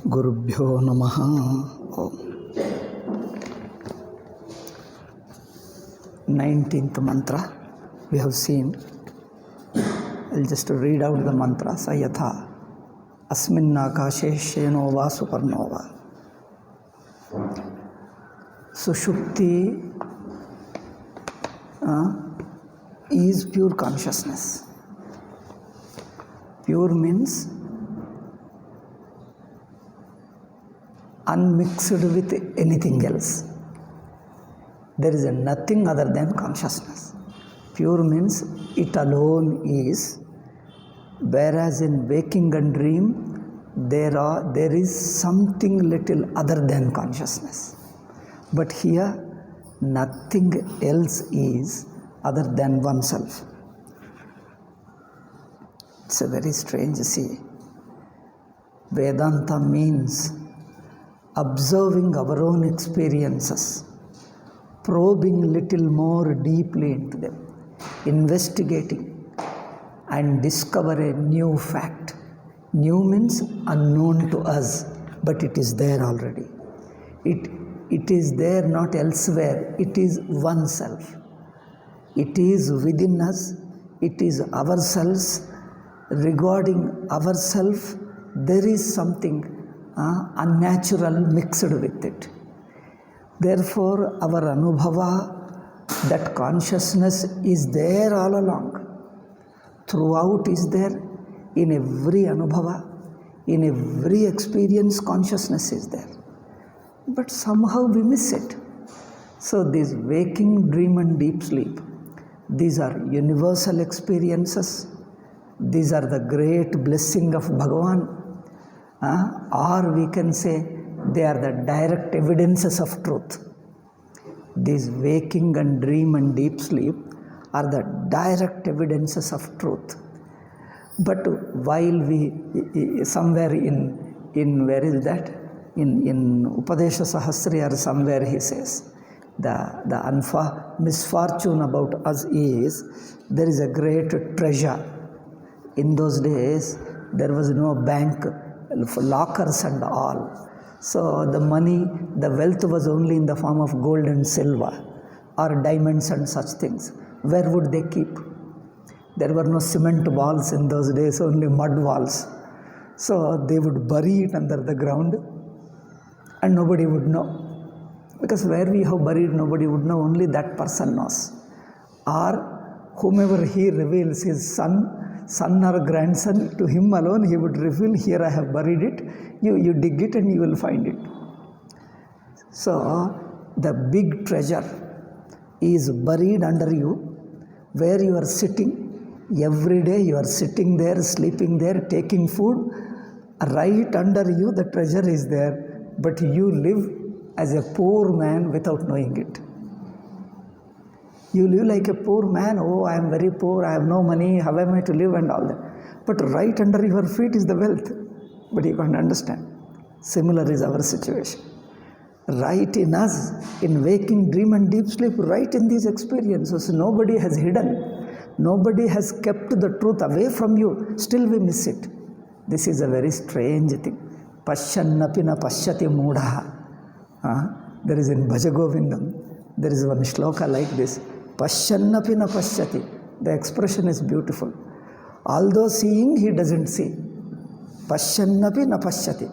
Gurubhyo Namaha. Om. 19th mantra we have seen. I'll just read out the mantra. Sayatha asminnakashe shenova supernova. Sushupti is pure consciousness. Pure means unmixed with anything else. There is nothing other than consciousness. Pure means it alone is, whereas in waking and dream there is something little other than consciousness. But here nothing else is other than oneself. It's a very strange see. Vedanta means observing our own experiences, probing little more deeply into them, investigating and discover a new fact. New means unknown to us, but it is there already. It is there, not elsewhere. It is oneself. It is within us. It is ourselves. Regarding ourselves, there is something unnatural mixed with it. Therefore, our anubhava, that consciousness is there all along. Throughout is there. In every anubhava, in every experience, consciousness is there. But somehow we miss it. So this waking, dream and deep sleep, these are universal experiences. These are the great blessing of Bhagavan. Or we can say they are the direct evidences of truth. These waking and dream and deep sleep are the direct evidences of truth. But while we, somewhere in where is that? In Upadesha Sahasri or somewhere he says, the misfortune about us is, there is a great treasure. In those days, there was no bank, lockers and all. So the money, the wealth was only in the form of gold and silver or diamonds and such things. Where would they keep? There were no cement walls in those days, only mud walls. So they would bury it under the ground and nobody would know. Because where we have buried, nobody would know, only that person knows. Or whomever he reveals, his son or grandson, to him alone he would reveal, here I have buried it, you dig it and you will find it. So the big treasure is buried under you, where you are sitting. Every day you are sitting there, sleeping there, taking food. Right under you the treasure is there, but you live as a poor man without knowing it. You live like a poor man. Oh, I am very poor, I have no money, how am I to live and all that. But right under your feet is the wealth. But you can't understand. Similar is our situation. Right in us, in waking, dream and deep sleep, right in these experiences, nobody has hidden. Nobody has kept the truth away from you. Still we miss it. This is a very strange thing. Pashyannapi na pashyati mudha. There is in Bhaja Govindam, there is one shloka like this. Pashyannapi na pashyati. The expression is beautiful. Although seeing, he doesn't see. Pashyannapi na pashyati.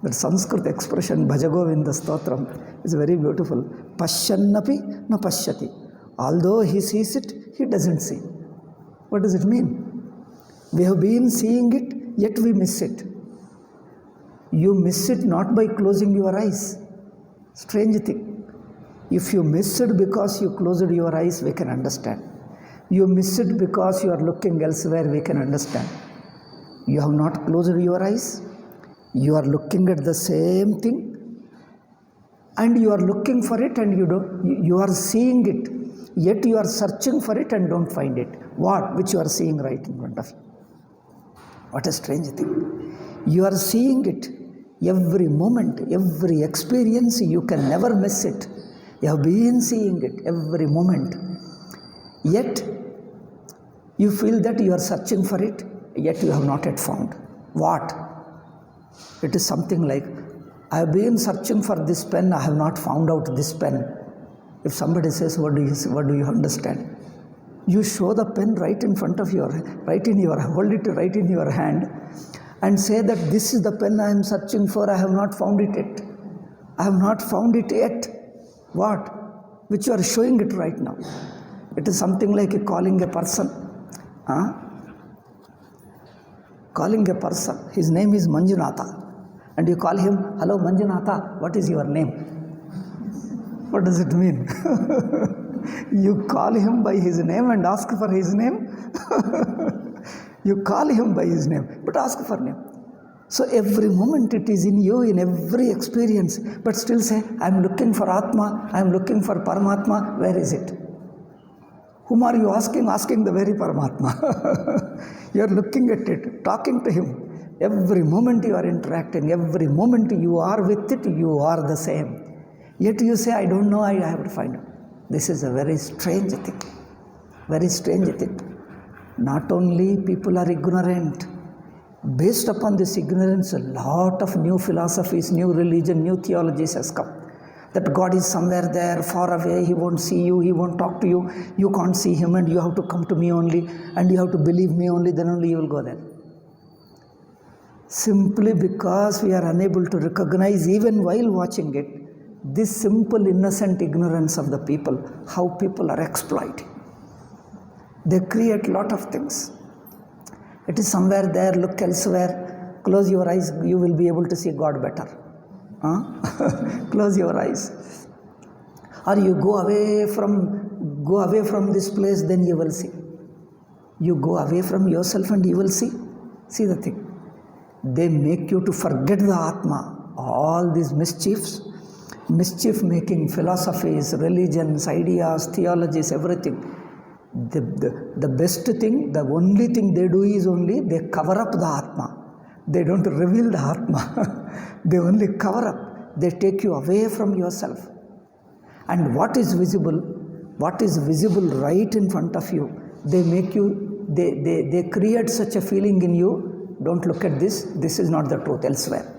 That Sanskrit expression, Bhaja Govinda Stotram, is very beautiful. Pashyannapi na pashyati. Although he sees it, he doesn't see. What does it mean? We have been seeing it, yet we miss it. You miss it not by closing your eyes. Strange thing. If you miss it because you closed your eyes, we can understand. You miss it because you are looking elsewhere, we can understand. You have not closed your eyes. You are looking at the same thing and you are looking for it and you are seeing it. Yet you are searching for it and don't find it. What? Which you are seeing right in front of you. What a strange thing. You are seeing it every moment, every experience, you can never miss it. You have been seeing it every moment. Yet you feel that you are searching for it, yet you have not yet found. What? It is something like, I have been searching for this pen, I have not found out this pen. If somebody says, what do you understand? You show the pen right in front of hold it right in your hand and say that this is the pen I am searching for, I have not found it yet. I have not found it yet. What? Which you are showing it right now. It is something like calling a person. Calling a person. His name is Manjunatha. And you call him, hello Manjunatha, what is your name? What does it mean? You call him by his name and ask for his name? You call him by his name, but ask for name. So every moment it is in you, in every experience, but still say, I am looking for Atma, I am looking for Paramatma, where is it? Whom are you asking? Asking the very Paramatma. You are looking at it, talking to him. Every moment you are interacting, every moment you are with it, you are the same. Yet you say, I don't know, I have to find out. This is a very strange thing. Very strange thing. Not only people are ignorant, based upon this ignorance, a lot of new philosophies, new religion, new theologies has come. That God is somewhere there, far away, He won't see you, He won't talk to you, you can't see Him and you have to come to me only and you have to believe me only, then only you will go there. Simply because we are unable to recognize, even while watching it, this simple innocent ignorance of the people, how people are exploiting. They create a lot of things. It is somewhere there, look elsewhere, close your eyes, you will be able to see God better. Close your eyes. Or you go away from this place, then you will see. You go away from yourself and you will see. See the thing. They make you to forget the Atma. All these mischief-making philosophies, religions, ideas, theologies, everything. The best thing, the only thing they do is only they cover up the Atma. They don't reveal the Atma. They only cover up. They take you away from yourself. And what is visible right in front of you, they make you, they create such a feeling in you, don't look at this is not the truth, elsewhere.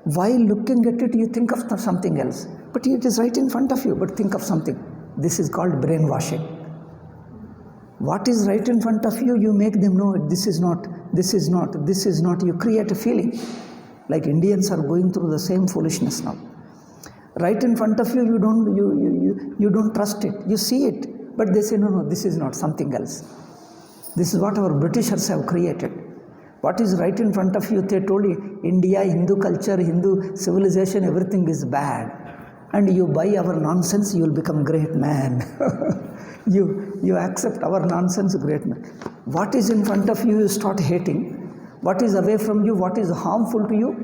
While looking at it, you think of something else. But it is right in front of you, but think of something. This is called brainwashing. What is right in front of you, you make them know this is not. You create a feeling. Like Indians are going through the same foolishness now. Right in front of you, you don't trust it. You see it, but they say, no, this is not, something else. This is what our Britishers have created. What is right in front of you, they told you, India, Hindu culture, Hindu civilization, everything is bad. And you buy our nonsense, you will become great man. You accept our nonsense, great man. What is in front of you, you start hating. What is away from you, what is harmful to you,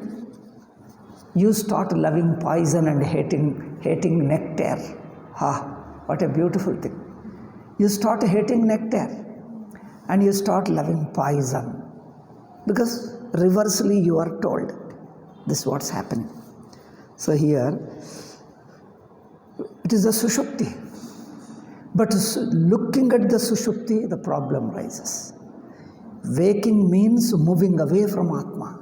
you start loving poison and hating nectar. What a beautiful thing. You start hating nectar and you start loving poison. Because reversely you are told, this is what's happening. So here, it is the Sushupti. But looking at the Sushupti, the problem rises. Waking means moving away from Atma.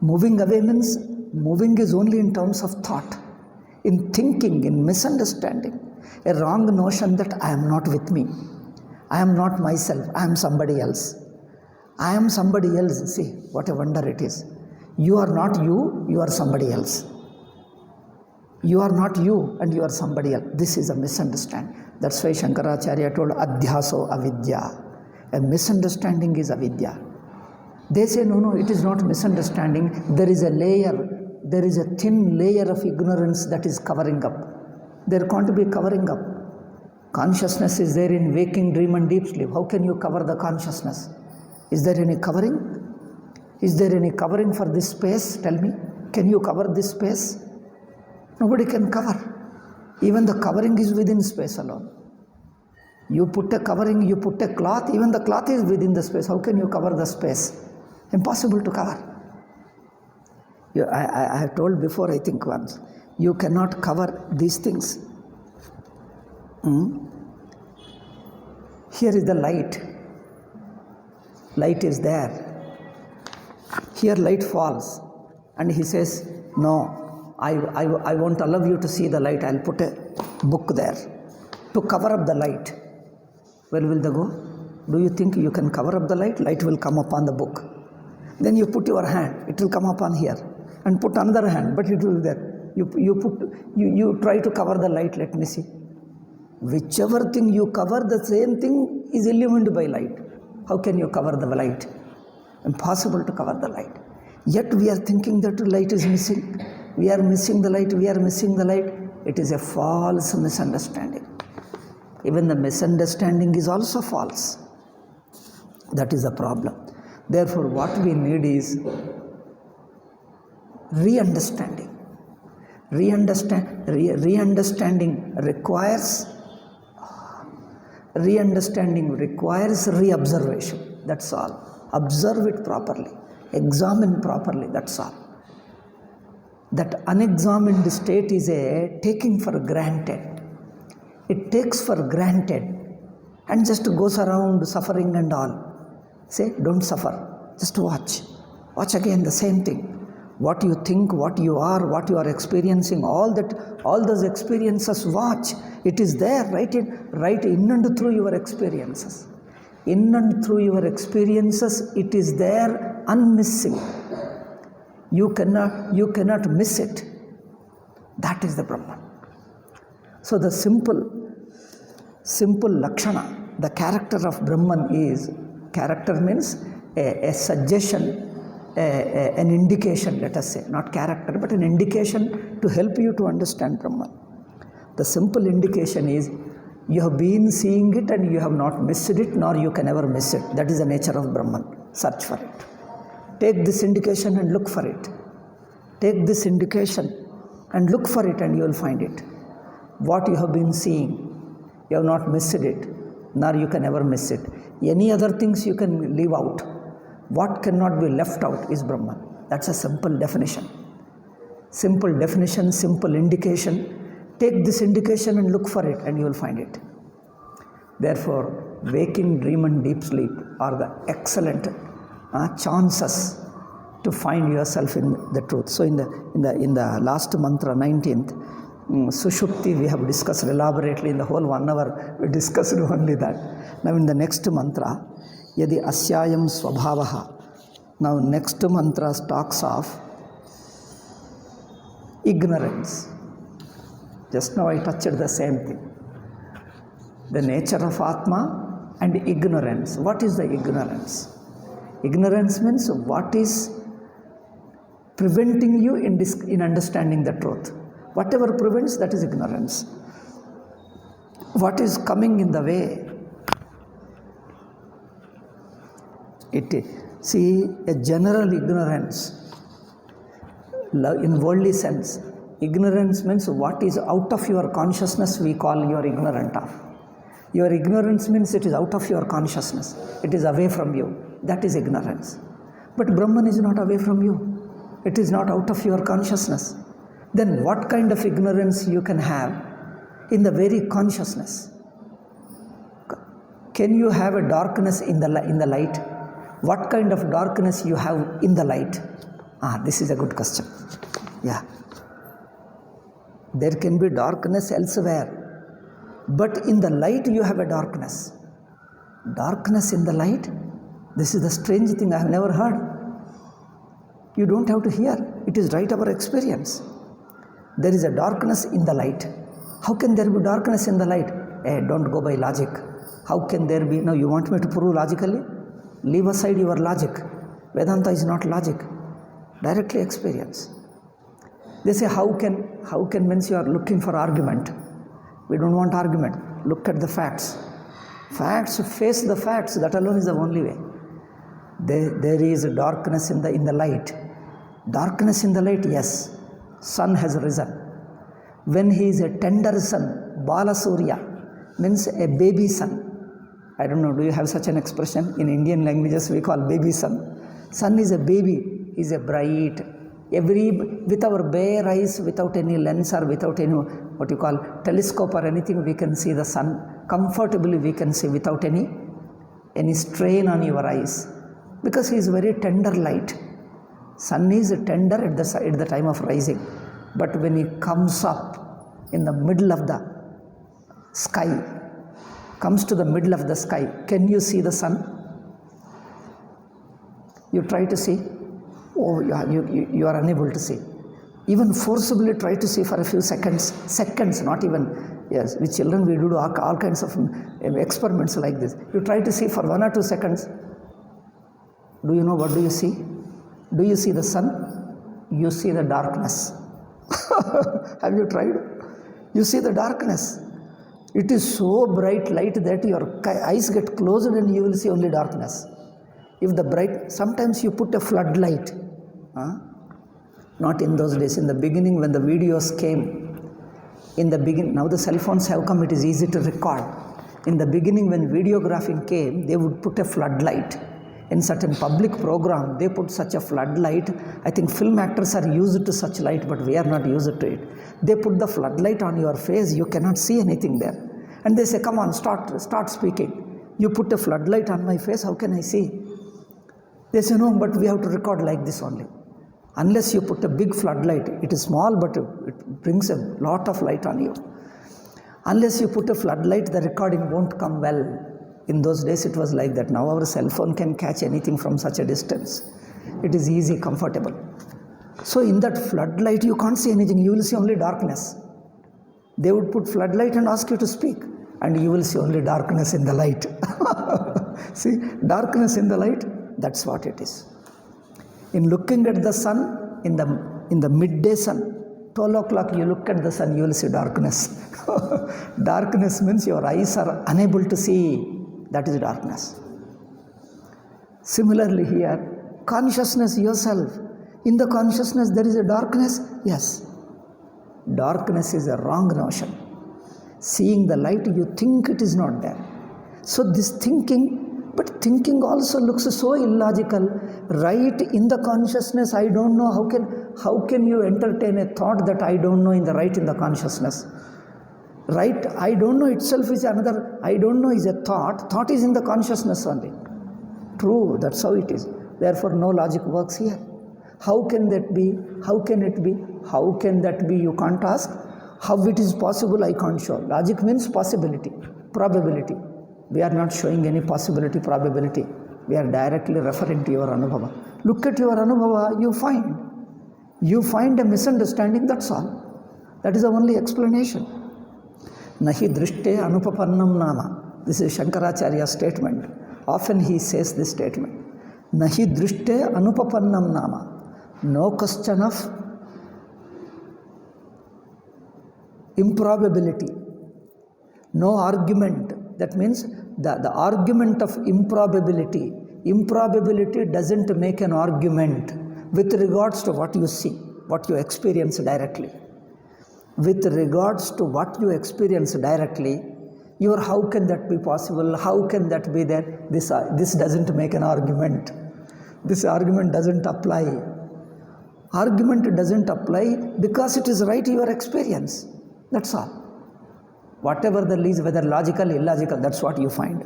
Moving away means moving is only in terms of thought, in thinking, in misunderstanding. A wrong notion that I am not with me. I am not myself. I am somebody else. I am somebody else. See, what a wonder it is. You are not you, you are somebody else. You are not you and you are somebody else. This is a misunderstanding. That's why Shankaracharya told Adhyaso avidya. A misunderstanding is avidya. They say, no, it is not misunderstanding. There is a thin layer of ignorance that is covering up. There can't be covering up. Consciousness is there in waking, dream and deep sleep. How can you cover the consciousness? Is there any covering? Is there any covering for this space? Tell me. Can you cover this space? Nobody can cover. Even the covering is within space alone. You put a covering, you put a cloth, even the cloth is within the space. How can you cover the space? Impossible to cover. I have told before, I think once, you cannot cover these things. Here is the light. Light is there. Here light falls and he says, no, I won't allow you to see the light. I'll put a book there to cover up the light. Where will they go? Do you think you can cover up the light? Light will come upon the book. Then you put your hand, it will come upon here. And put another hand, but it will be there. You try to cover the light, let me see. Whichever thing you cover, the same thing is illumined by light. How can you cover the light? Impossible to cover the light. Yet we are thinking that light is missing. We are missing the light, we are missing the light. It is a false misunderstanding. Even the misunderstanding is also false. That is the problem. Therefore, what we need is re-understanding. Re-understanding requires re-observation. That's all. Observe it properly. Examine properly. That's all. That unexamined state is a taking for granted. It takes for granted and just goes around suffering and all. Say, don't suffer. Just watch. Watch again the same thing. What you think, what you are experiencing, all those experiences, watch. It is there, right in and through your experiences. In and through your experiences, it is there, unmissing. You cannot miss it. That is the Brahman. So the simple Lakshana, the character of Brahman is, character means a suggestion, an indication, let us say, not character, but an indication to help you to understand Brahman. The simple indication is, you have been seeing it and you have not missed it, nor you can ever miss it. That is the nature of Brahman. Search for it. Take this indication and look for it. Take this indication and look for it and you will find it. What you have been seeing, you have not missed it, nor you can ever miss it. Any other things you can leave out. What cannot be left out is Brahman. That's a simple definition. Simple definition, simple indication. Take this indication and look for it and you will find it. Therefore, waking, dream and deep sleep are the excellent chances to find yourself in the truth. So in the last mantra, 19th, Sushupti, we have discussed elaborately in the whole 1 hour, we discussed only that. Now in the next mantra, Yadi Asyayam Swabhavaha. Now next mantra talks of ignorance. Just now I touched the same thing. The nature of Atma and ignorance. What is the ignorance? Ignorance means what is preventing you in understanding the truth. Whatever prevents, that is ignorance. What is coming in the way? See, a general ignorance, in worldly sense, ignorance means what is out of your consciousness we call you are ignorant of. Your ignorance means it is out of your consciousness. It is away from you. That is ignorance. But Brahman is not away from you. It is not out of your consciousness. Then what kind of ignorance you can have in the very consciousness? Can you have a darkness in the light? What kind of darkness you have in the light? This is a good question. Yeah. There can be darkness elsewhere, but in the light you have a darkness. Darkness in the light? This is the strange thing I have never heard. You don't have to hear. It is right our experience. There is a darkness in the light. How can there be darkness in the light? Don't go by logic. How can there be? No, you want me to prove logically? Leave aside your logic. Vedanta is not logic. Directly experience. They say, how can means you are looking for argument. We don't want argument. Look at the facts. Facts, face the facts. That alone is the only way. There is a darkness in the light. Darkness in the light, yes. Sun has risen. When he is a tender sun, Bala Surya, means a baby sun. I don't know, do you have such an expression? In Indian languages we call baby sun. Sun is a baby, is a bright. With our bare eyes, without any lens or without any, what you call, telescope or anything, we can see the sun. Comfortably we can see without any strain on your eyes. Because he is very tender light. Sun is tender at the time of rising, but when it comes up in the middle of the sky, comes to the middle of the sky, can you see the sun? You try to see? Oh, you are unable to see. Even forcibly try to see for a few seconds, not even, yes, with children we do all kinds of experiments like this. You try to see for 1 or 2 seconds. Do you know what do you see? Do you see the sun? You see the darkness. Have you tried? You see the darkness. It is so bright light that your eyes get closed and you will see only darkness. If the bright, sometimes you put a floodlight. Not in those days. In the beginning when the videos came, now the cell phones have come, it is easy to record. In the beginning when videographing came, they would put a floodlight. In certain public program, they put such a floodlight. I think film actors are used to such light, but we are not used to it. They put the floodlight on your face, you cannot see anything there. And they say, come on, start speaking. You put a floodlight on my face, how can I see? They say, no, but we have to record like this only. Unless you put a big floodlight, it is small, but it brings a lot of light on you. Unless you put a floodlight, the recording won't come well. In those days it was like that. Now our cell phone can catch anything from such a distance. It is easy, comfortable. So in that floodlight you can't see anything, you will see only darkness. They would put floodlight and ask you to speak, and you will see only darkness in the light. See, darkness in the light, that's what it is. In looking at the sun, in the midday sun, 12 o'clock you look at the sun, you will see darkness. Darkness means your eyes are unable to see. That is darkness. Similarly here, consciousness yourself. In the consciousness there is a darkness. Yes. Darkness is a wrong notion. Seeing the light, you think it is not there. So this thinking, but thinking also looks so illogical. Right in the consciousness, I don't know, how can you entertain a thought that I don't know in the consciousness? Right, I don't know itself is another, I don't know is a thought. Thought is in the consciousness only. True, that's how it is. Therefore, no logic works here. How can that be? How can it be? How can that be? You can't ask. How it is possible, I can't show. Logic means possibility, probability. We are not showing any possibility, probability. We are directly referring to your anubhava. Look at your anubhava, you find a misunderstanding, that's all. That is the only explanation. Nahi drishte anupapannam nama. This is Shankaracharya's statement. Often he says this statement. Nahi drishte anupapannam nama. No question of improbability. No argument. That means the argument of improbability. Improbability doesn't make an argument with regards to what you see, what you experience directly. With regards to what you experience directly, how can that be possible? How can that be there? This doesn't make an argument. This argument doesn't apply. Argument doesn't apply because it is right your experience. That's all. Whatever the is, whether logical, illogical, that's what you find.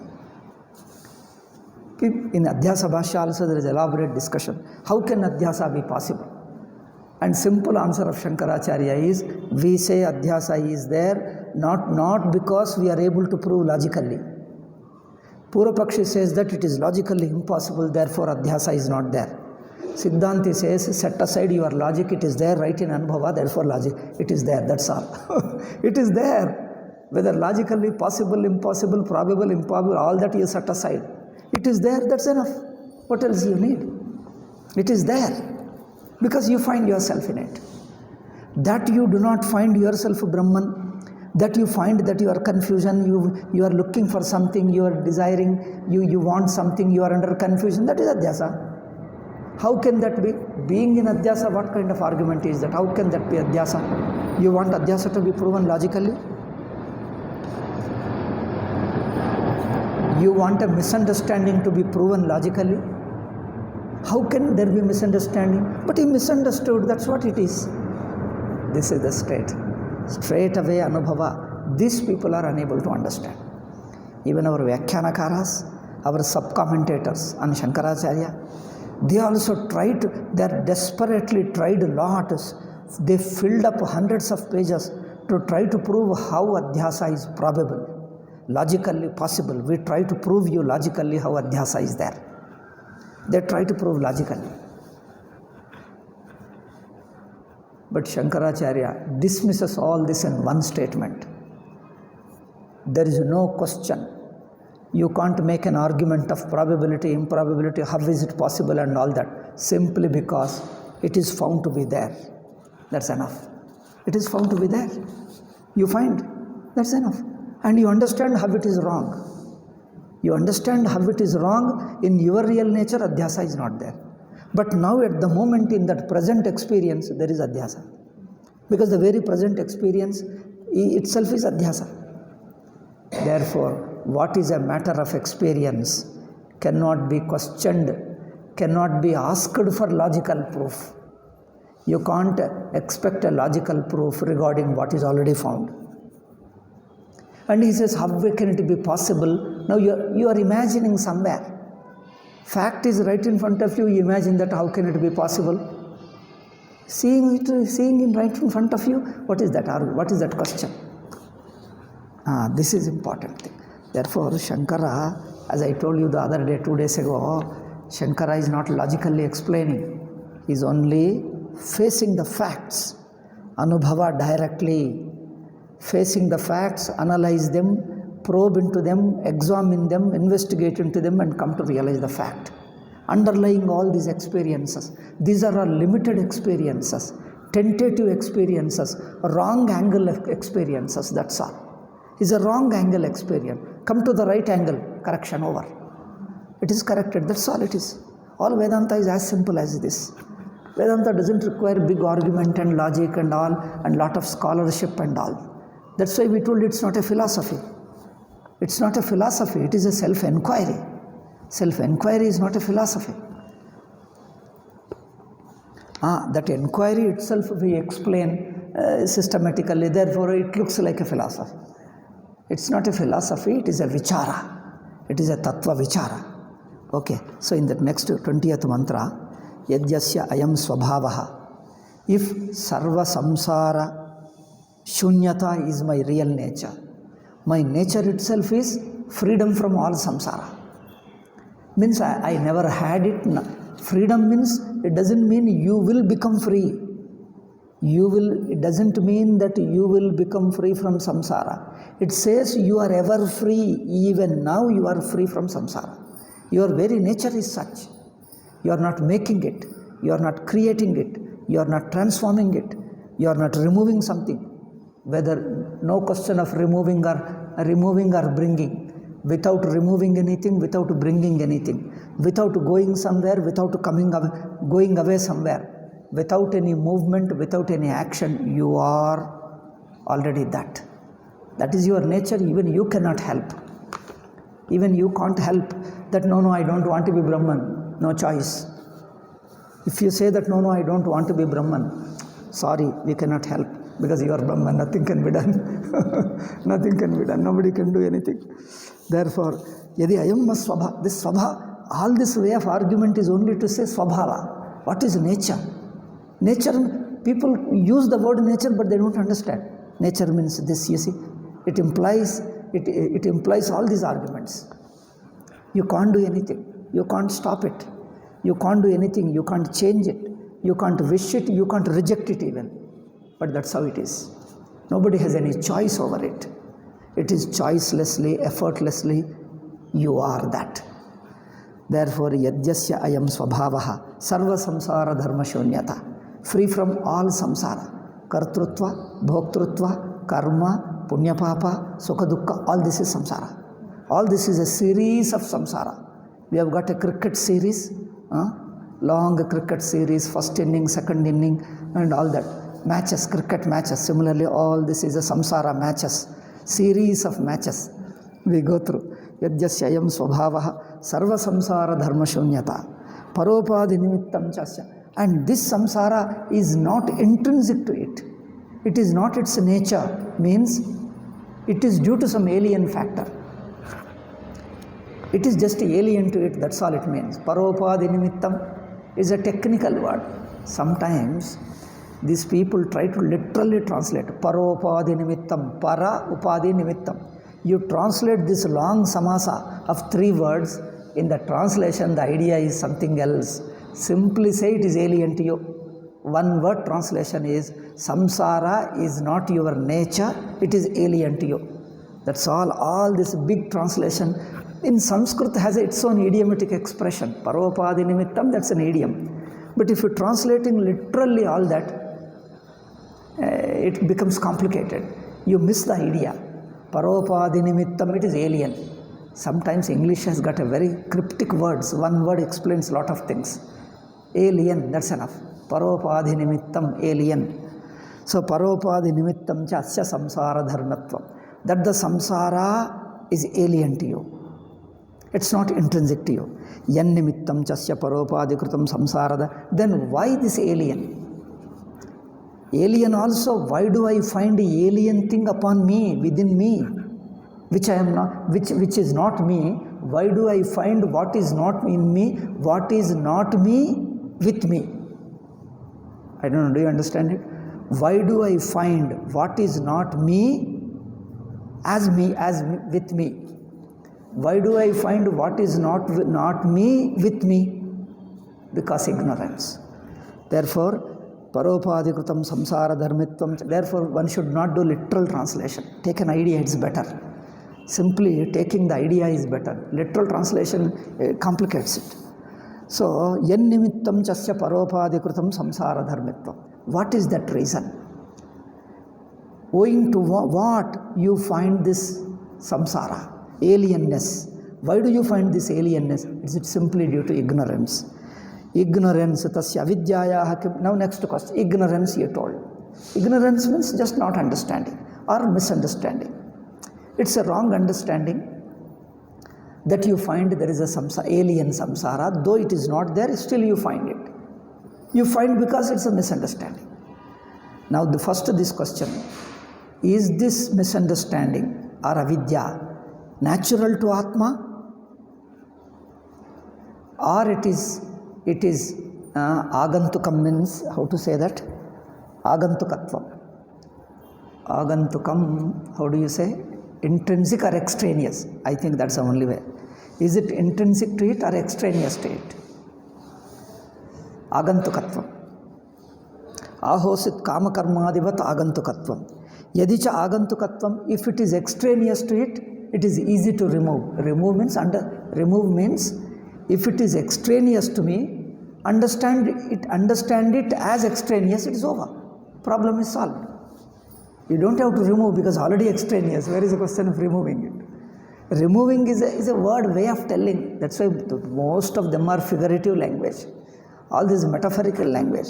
In Adhyasa Bhashya also there is elaborate discussion. How can Adhyasa be possible? And simple answer of Shankaracharya is, we say Adhyasa is there, not because we are able to prove logically. Purvapakshi says that it is logically impossible, therefore Adhyasa is not there. Siddhanti says, set aside your logic, it is there right in Anubhava, therefore logic, it is there, that's all. It is there. Whether logically possible, impossible, probable, improbable, all that you set aside. It is there, that's enough. What else you need? It is there. Because you find yourself in it. That you do not find yourself Brahman, that you find that you are confusion, you are looking for something, you are desiring, you want something, you are under confusion, that is Adhyasa. How can that be? Being in Adhyasa, what kind of argument is that? How can that be Adhyasa? You want Adhyasa to be proven logically? You want a misunderstanding to be proven logically? How can there be misunderstanding? But he misunderstood, that's what it is. This is the straight away anubhava. These people are unable to understand. Even our Vyakyanakaras, our sub-commentators on Shankaracharya, They also they are desperately tried a lot. They filled up hundreds of pages to try to prove how adhyasa is probable, logically possible. We try to prove you logically how adhyasa is there. They try to prove logically. But Shankaracharya dismisses all this in one statement. There is no question. You can't make an argument of probability, improbability, how is it possible and all that, simply because it is found to be there. That's enough. It is found to be there. You find, that's enough. And you understand how it is wrong. You understand how it is wrong. In your real nature, adhyasa is not there. But now at the moment, in that present experience, there is adhyasa. Because the very present experience itself is adhyasa. Therefore, what is a matter of experience cannot be questioned, cannot be asked for logical proof. You can't expect a logical proof regarding what is already found. And he says, how can it be possible? Now you are imagining somewhere. Fact is right in front of you, you imagine that how can it be possible? Seeing it right in front of you, what is that? What is that question? This is important thing. Therefore, Shankara, as I told you the other day, 2 days ago, Shankara is not logically explaining. He is only facing the facts, anubhava directly, facing the facts, analyze them, probe into them, examine them, investigate into them and come to realize the fact. Underlying all these experiences, these are all limited experiences, tentative experiences, wrong angle experiences, that's all. It's a wrong angle experience. Come to the right angle, correction over. It is corrected, that's all it is. All Vedanta is as simple as this. Vedanta doesn't require big argument and logic and all, and lot of scholarship and all. That's why we told it's not a philosophy. It's not a philosophy, it is a self-enquiry. Self-enquiry is not a philosophy. That enquiry itself we explain systematically, therefore it looks like a philosophy. It's not a philosophy, it is a vichara. It is a tattva vichara. Okay, so in the next 20th mantra, Yadyasya ayam swabhavaha. If sarva samsara shunyata is my real nature, my nature itself is freedom from all samsara. Means I never had it. Freedom means, it doesn't mean you will become free. It doesn't mean that you will become free from samsara. It says you are ever free. Even now you are free from samsara. Your very nature is such. You are not making it. You are not creating it. You are not transforming it. You are not removing something. Whether no question of removing or bringing. Without removing anything, without bringing anything. Without going somewhere, without going away somewhere. Without any movement, without any action, you are already that. That is your nature, even you cannot help. Even you can't help that, no, I don't want to be Brahman, no choice. If you say that, no, I don't want to be Brahman, sorry, we cannot help, because you are Brahman, nothing can be done. Nothing can be done, nobody can do anything. Therefore, yadi ayam swabha, this swabha, all this way of argument is only to say swabhava. What is nature? Nature, people use the word nature, but they don't understand. Nature means this, you see. It implies all these arguments. You can't do anything. You can't stop it. You can't do anything. You can't change it. You can't wish it. You can't reject it even. But that's how it is. Nobody has any choice over it. It is choicelessly, effortlessly, you are that. Therefore, yadyasya ayam swabhavaha sarva samsara dharma shunyata. Free from all samsara. Kartrutva, bhoktrutva, karma, punya papa, sukha dukkha, all this is samsara. All this is a series of samsara. We have got a cricket series, long cricket series, first inning, second inning, and all that. Matches, cricket matches. Similarly, all this is a samsara matches, series of matches we go through. Yadyasyayam swabhavaha sarva samsara dharma shunyata paropadi nimittam chasya. And this samsara is not intrinsic to it. It is not its nature, means it is due to some alien factor. It is just alien to it, that's all it means. Paropadi nimittam, is a technical word. Sometimes these people try to literally translate paropadi nimittam, para upadi nimittam. You translate this long samasa of 3 words, in the translation the idea is something else. Simply say it is alien to you. One word translation is samsara is not your nature, it is alien to you. That's all. All this big translation in Sanskrit has its own idiomatic expression. Paropadi nimittam, that's an idiom. But if you're translating literally all that, it becomes complicated. You miss the idea. Paropadi nimittam, it is alien. Sometimes English has got a very cryptic words. One word explains a lot of things. Alien, that's enough. Paropadi nimittam, alien. So paropadi nimittam cha asya samsara dharmatvam. That the samsara is alien to you. It's not intrinsic to you. Yan nimittam chasya paropadi kritam samsarada. Then why this alien? Alien also, why do I find the alien thing upon me, within me, which I am not, which is not me? Why do I find what is not in me, what is not me, with me? I don't know, do you understand it? Why do I find what is not me, as with me? Why do I find what is not me, with me? Because ignorance. Therefore, Paropadikrutam samsara dharmitvam. Therefore, one should not do literal translation. Take an idea, it's better. Simply taking the idea is better. Literal translation complicates it. So, yen nimittam chasya paropadikrutam samsara dharmitvam. What is that reason? Owing to what you find this samsara, alienness? Why do you find this alienness? Is it simply due to ignorance? Ignorance, tasya avidya. Now next question, ignorance you told. Ignorance means just not understanding or misunderstanding. It's a wrong understanding that you find there is a alien samsara, though it is not there, still you find it. You find because it's a misunderstanding. Now this question, is this misunderstanding or avidya natural to Atma, or it is agantukam, means how to say that? Agantukatvam. Agantukam, how do you say? Intrinsic or extraneous? I think that's the only way. Is it intrinsic to it or extraneous to it? Agantukatvam. Ahosit kamakarmadivat agantukatvam. Yadicha agantukatvam, if it is extraneous to it, it is easy to remove. Remove means if it is extraneous to me, understand it as extraneous, it is over. Problem is solved. You don't have to remove because already extraneous. Where is the question of removing it? Removing is a word way of telling. That's why most of them are figurative language. All this metaphorical language.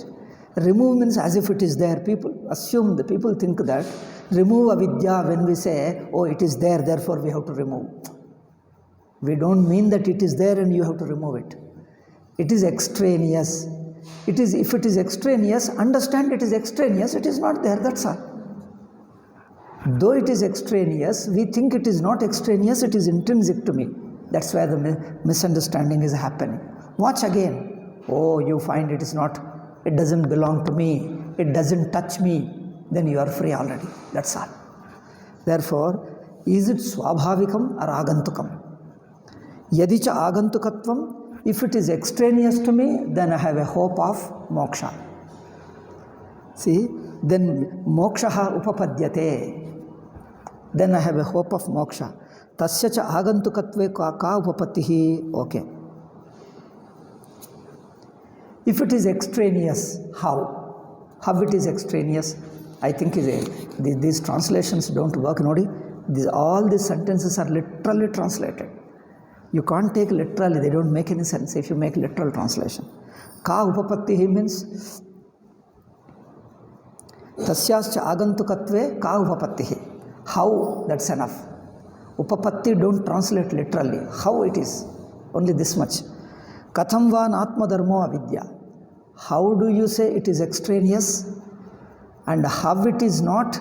Remove means as if it is there. People think that remove avidya, when we say, oh, it is there, therefore we have to remove. We don't mean that it is there and you have to remove it. It is extraneous. If it is extraneous, understand it is extraneous, it is not there, that's all. Though it is extraneous, we think it is not extraneous, it is intrinsic to me. That's where the misunderstanding is happening. Watch again. Oh, you find it doesn't belong to me, it doesn't touch me, then you are free already. That's all. Therefore, is it swabhavikam or agantukam? Yadicha agantukatvam, if it is extraneous to me, then I have a hope of moksha. See, then mokshaha upapadyate. Then I have a hope of moksha. Tasya cha agantukatve ka upapattihi. Okay. If it is extraneous, how? How it is extraneous? I think these translations don't work. All these sentences are literally translated. You can't take literally, they don't make any sense if you make literal translation. Ka upapattihi means tasyascha agantukatve ka upapattihi. How, that's enough. Upapatti don't translate literally. How it is? Only this much. Katham van atma dharmo avidya. How do you say it is extraneous and how it is not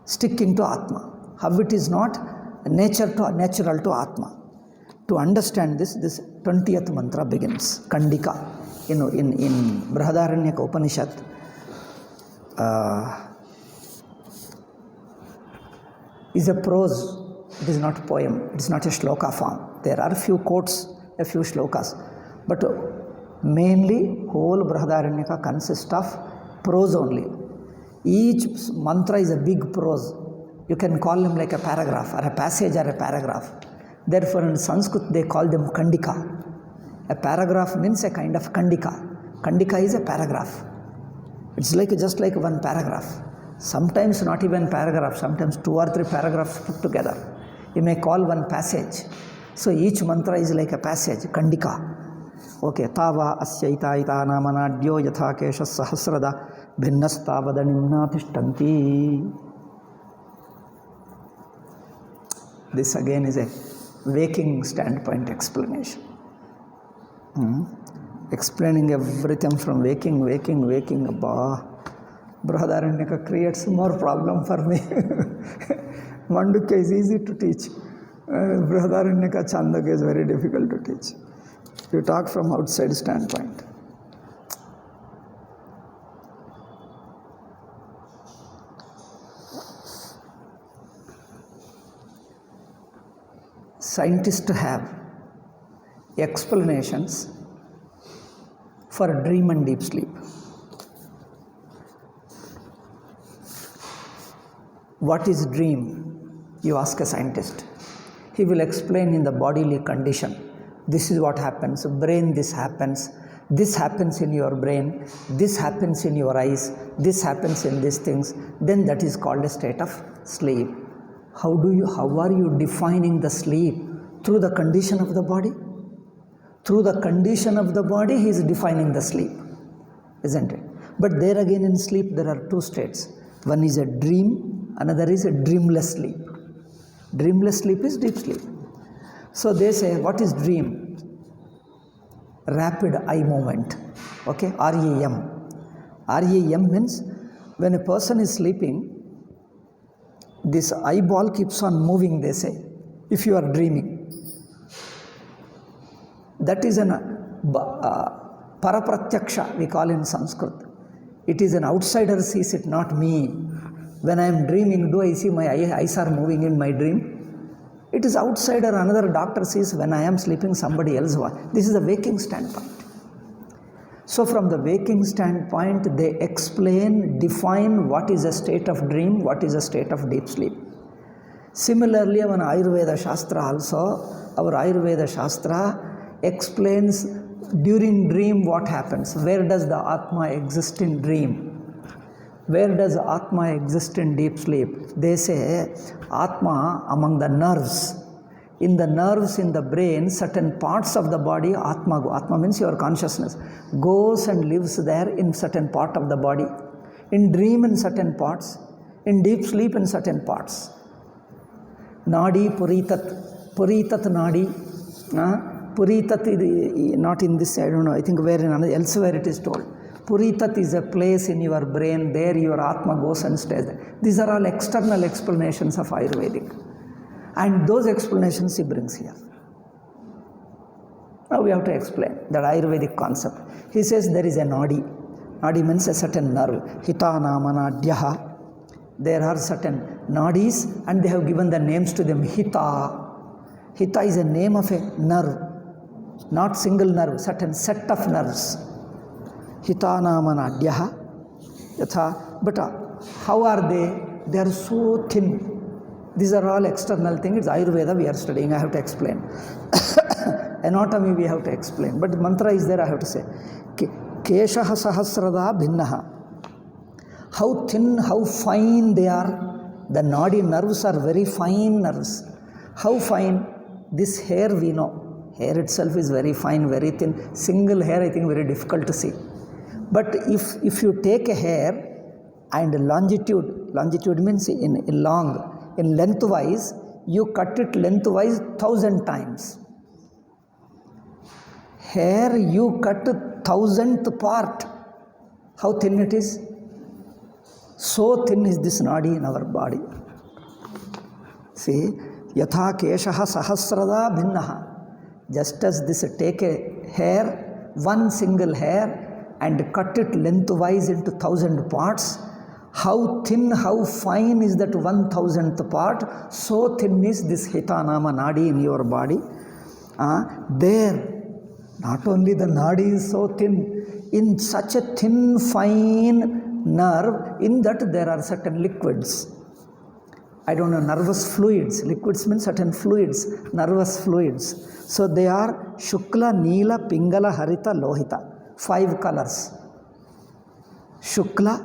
sticking to Atma? How it is not natural to Atma? To understand this 20th mantra begins. Kandika. In Bruhadaranyaka Upanishad, is a prose. It is not a poem. It is not a shloka form. There are a few quotes, a few shlokas. But mainly, whole Bruhadaranyaka consists of prose only. Each mantra is a big prose. You can call them like a paragraph or a passage or a paragraph. Therefore, in Sanskrit, they call them kandika. A paragraph means a kind of kandika. Kandika is a paragraph. It's just like one paragraph. Sometimes not even paragraph, sometimes 2 or 3 paragraphs put together. You may call one passage. So each mantra is like a passage, kandika. Okay, tava asyaita ita namanadyo yatha kesha sahasrada bhinnastavad nimnatishtanti. This again is a waking standpoint explanation. Explaining everything from waking. Bruhadaranyaka creates more problem for me. Mandukya is easy to teach. Bruhadaranyaka Chandaka is very difficult to teach. You talk from outside standpoint. Scientists have explanations for dream and deep sleep. What is dream? You ask a scientist. He will explain in the bodily condition. This is what happens. Brain, this happens in your brain, this happens in your eyes, this happens in these things. Then that is called a state of sleep. How are you defining the sleep? Through the condition of the body? Through the condition of the body, he is defining the sleep, isn't it? But there again in sleep, there are 2 states. One is a dream, another is a dreamless sleep. Dreamless sleep is deep sleep. So they say, what is dream? Rapid eye movement. Okay, REM. REM means when a person is sleeping, this eyeball keeps on moving, they say, if you are dreaming. That is an parapratyaksha, we call in Sanskrit. It is an outsider sees it, not me. When I am dreaming, do I see my eyes are moving in my dream? It is outsider, another doctor sees when I am sleeping, somebody else. This is a waking standpoint. So from the waking standpoint, they define what is a state of dream, what is a state of deep sleep. Similarly, our Ayurveda Shastra also, our Ayurveda Shastra explains during dream what happens. Where does the Atma exist in dream? Where does Atma exist in deep sleep? They say Atma among the nerves. In the nerves in the brain, certain parts of the body, Atma means your consciousness, goes and lives there in certain part of the body. In dream in certain parts, in deep sleep in certain parts. Nadi Puritat Nadi. Puritat, not in this, I don't know, I think elsewhere it is told. Puritat is a place in your brain, there your Atma goes and stays there. These are all external explanations of Ayurvedic. And those explanations he brings here. Now we have to explain that Ayurvedic concept. He says there is a nadi. Nadi means a certain nerve. Hita namanadyaha. There are certain nadis and they have given the names to them. Hita. Hita is a name of a nerve. Not single nerve, certain set of nerves. Hita namanadyaha. But how are they? They are so thin. These are all external things. It's Ayurveda we are studying, I have to explain. Anatomy we have to explain. But mantra is there, I have to say. Keshaha sahasrada bhinnaha. How thin, how fine they are. The nadi nerves are very fine nerves. How fine? This hair we know. Hair itself is very fine, very thin. Single hair I think very difficult to see. But if you take a hair and longitude means in long, in lengthwise, you cut it lengthwise 1,000 times. Hair you cut 1,000th part. How thin it is? So thin is this nadi in our body. See, yatha keshaha sahasrada bhinnaha. Just as this, take a hair, one single hair, and cut it lengthwise into 1,000 parts. How thin, how fine is that 1,000th part? So thin is this Hitanama Nadi in your body. There, not only the Nadi is so thin, in such a thin, fine nerve, in that there are certain liquids. I don't know, nervous fluids. Liquids means certain fluids, nervous fluids. So they are Shukla, Neela, Pingala, Harita, Lohita. 5 colors. Shukla,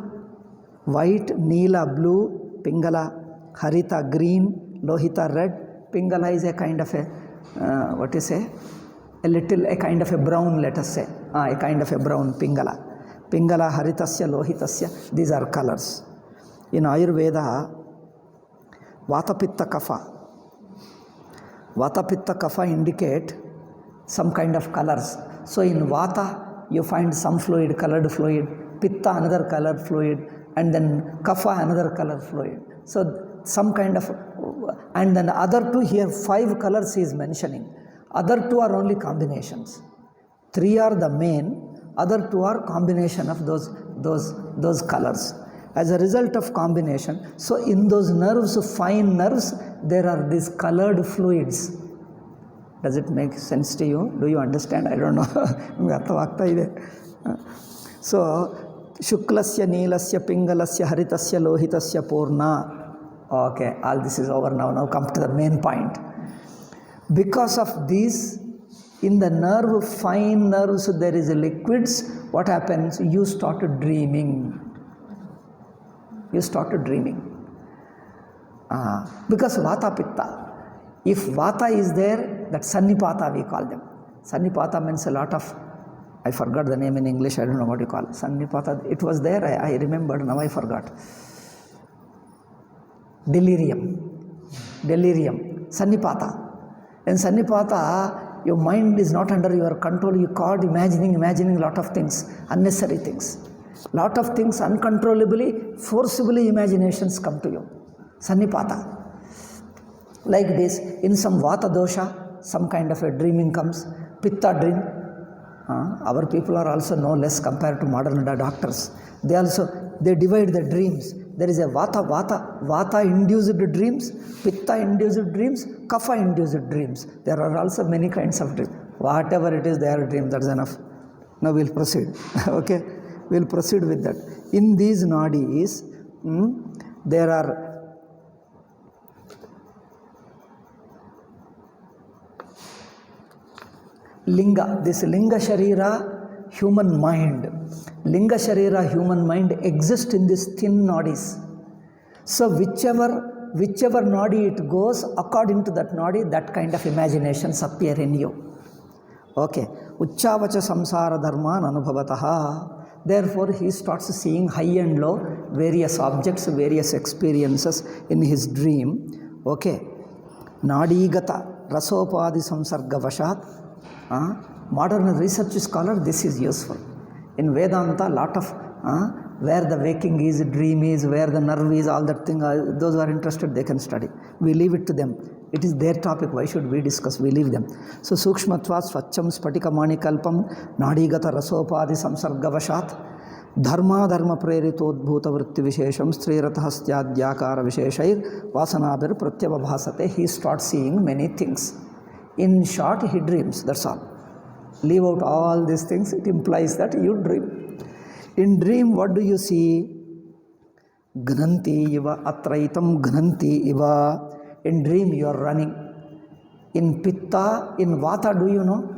white, Neela, blue, Pingala, Harita, green, Lohita, red. Pingala is a kind of a, a kind of a brown, let us say. A kind of a brown, Pingala. Pingala, Haritasya, Lohitasya, these are colors. In Ayurveda, Vata, Pitta, Kapha. Vata, Pitta, Kapha indicate some kind of colors. So in Vata, you find some fluid, colored fluid, Pitta, another colored fluid, and then Kapha, another colored fluid. So some kind of, and then the other 2 here, 5 colors he is mentioning. Other 2 are only combinations. 3 are the main, other 2 are combination of those colors. As a result of combination, so in those nerves, fine nerves, there are these colored fluids. Does it make sense to you? Do you understand? I don't know. So, Shuklasya, Neelasya, Pingalasya, Haritasya, Lohitasya, Purna. Okay, all this is over now. Now come to the main point. Because of these, in the nerve, fine nerves, there is a liquids. What happens? You start dreaming. You started dreaming. Because Vata, Pitta. If Vata is there, that Sannipata we call them. Sannipata means a lot of, I forgot the name in English, I don't know what you call it. Sannipata, it was there, I remembered, now I forgot. Delirium. Sannipata. In Sannipata, your mind is not under your control, you caught imagining a lot of things, unnecessary things. Lot of things uncontrollably, forcibly imaginations come to you. Sannipata. Like this, in some Vata dosha, some kind of a dreaming comes. Pitta dream. Our people are also no less compared to modern doctors. They divide the dreams. There is a Vata induced dreams, Pitta induced dreams, Kapha induced dreams. There are also many kinds of dreams. Whatever it is, they are dreams, that's enough. Now we'll proceed. Okay? We'll proceed with that. In these nadis, there are linga. This linga sharira, human mind. Linga sharira, human mind exists in these thin nadis. So whichever nadi it goes, according to that nadi, that kind of imaginations appear in you. Okay. Uchchavacha samsara dharman anubhavataha. Therefore, he starts seeing high and low, various objects, various experiences in his dream. Okay. Nadigata rasopadi samsarga vashat. Modern research scholar, this is useful. In Vedanta, lot of where the waking is, dream is, where the nerve is, all that thing, those who are interested, they can study. We leave it to them. It is their topic. Why should we discuss? We leave them. So, Sukshmatvat Swacham Spatika Manikalpam Nadigata Rasopadi Samsargavashat Dharma Dharma Preritodbhuta Vritti Vishesham Striratahastyadhyakara Visheshair Vasanabir Pratyabhasate. He starts seeing many things. In short, he dreams. That's all. Leave out all these things. It implies that you dream. In dream, what do you see? Gnanti iva atraitam gnanti iva. In dream, you are running. In Pitta, in Vata, do you know?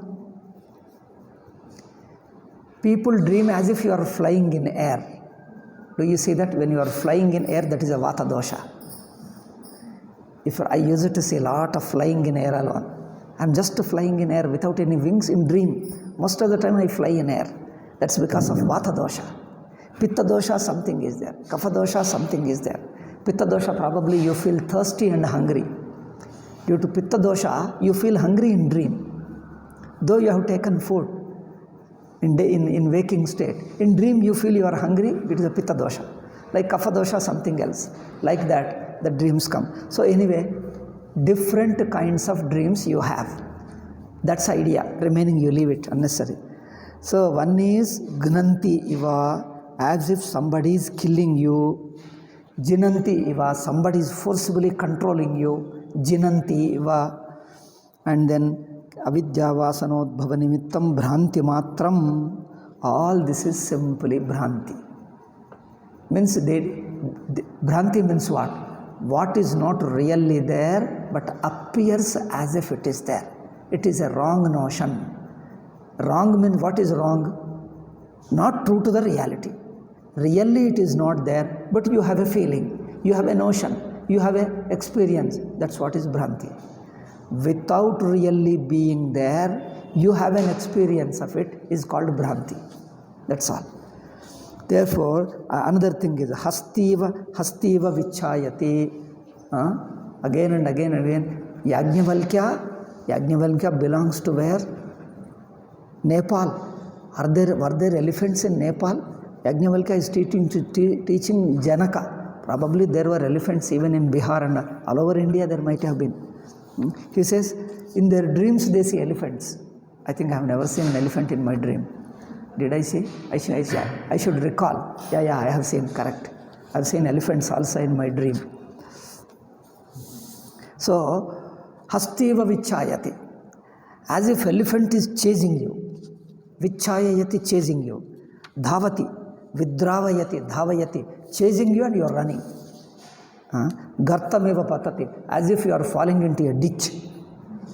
People dream as if you are flying in air. Do you see that? When you are flying in air, that is a Vata dosha. If I used to see a lot of flying in air alone. I am just flying in air without any wings in dream. Most of the time I fly in air. That's because of Vata dosha. Pitta dosha, something is there. Kapha dosha, something is there. Pitta dosha, probably you feel thirsty and hungry. Due to Pitta dosha, you feel hungry in dream. Though you have taken food in waking state. In dream, you feel you are hungry, it is a Pitta dosha. Like Kapha dosha, something else. Like that, the dreams come. So anyway, different kinds of dreams you have. That's idea. Remaining you leave it, unnecessary. So one is gnanti iva, as if somebody is killing you. Jinanti iva, somebody is forcibly controlling you. Jinanti iva. And then avidya vasanodbhava nimittam bhranti matram. All this is simply bhranti. Means bhranti means what? What is not really there but appears as if it is there. It is a wrong notion. Wrong means what is wrong? Not true to the reality. Really it is not there, but you have a feeling, you have a notion, you have an experience. That's what is bhranti. Without really being there, you have an experience of it, is called bhranti. That's all. Therefore, another thing is hastiva vichayati. Again and again and again. Yajnavalkya belongs to where? Nepal. Were there elephants in Nepal? Yajnavalkya is teaching Janaka. Probably there were elephants even in Bihar and all over India there might have been. He says, in their dreams they see elephants. I think I have never seen an elephant in my dream. Did I see? I should recall. Yeah, I have seen, correct. I have seen elephants also in my dream. So, hastiva vichayati. As if elephant is chasing you. Vichayayati, chasing you. Dhavati, vidravayati, dhavayati, chasing you and you are running. Gartameva patati, as if you are falling into a ditch.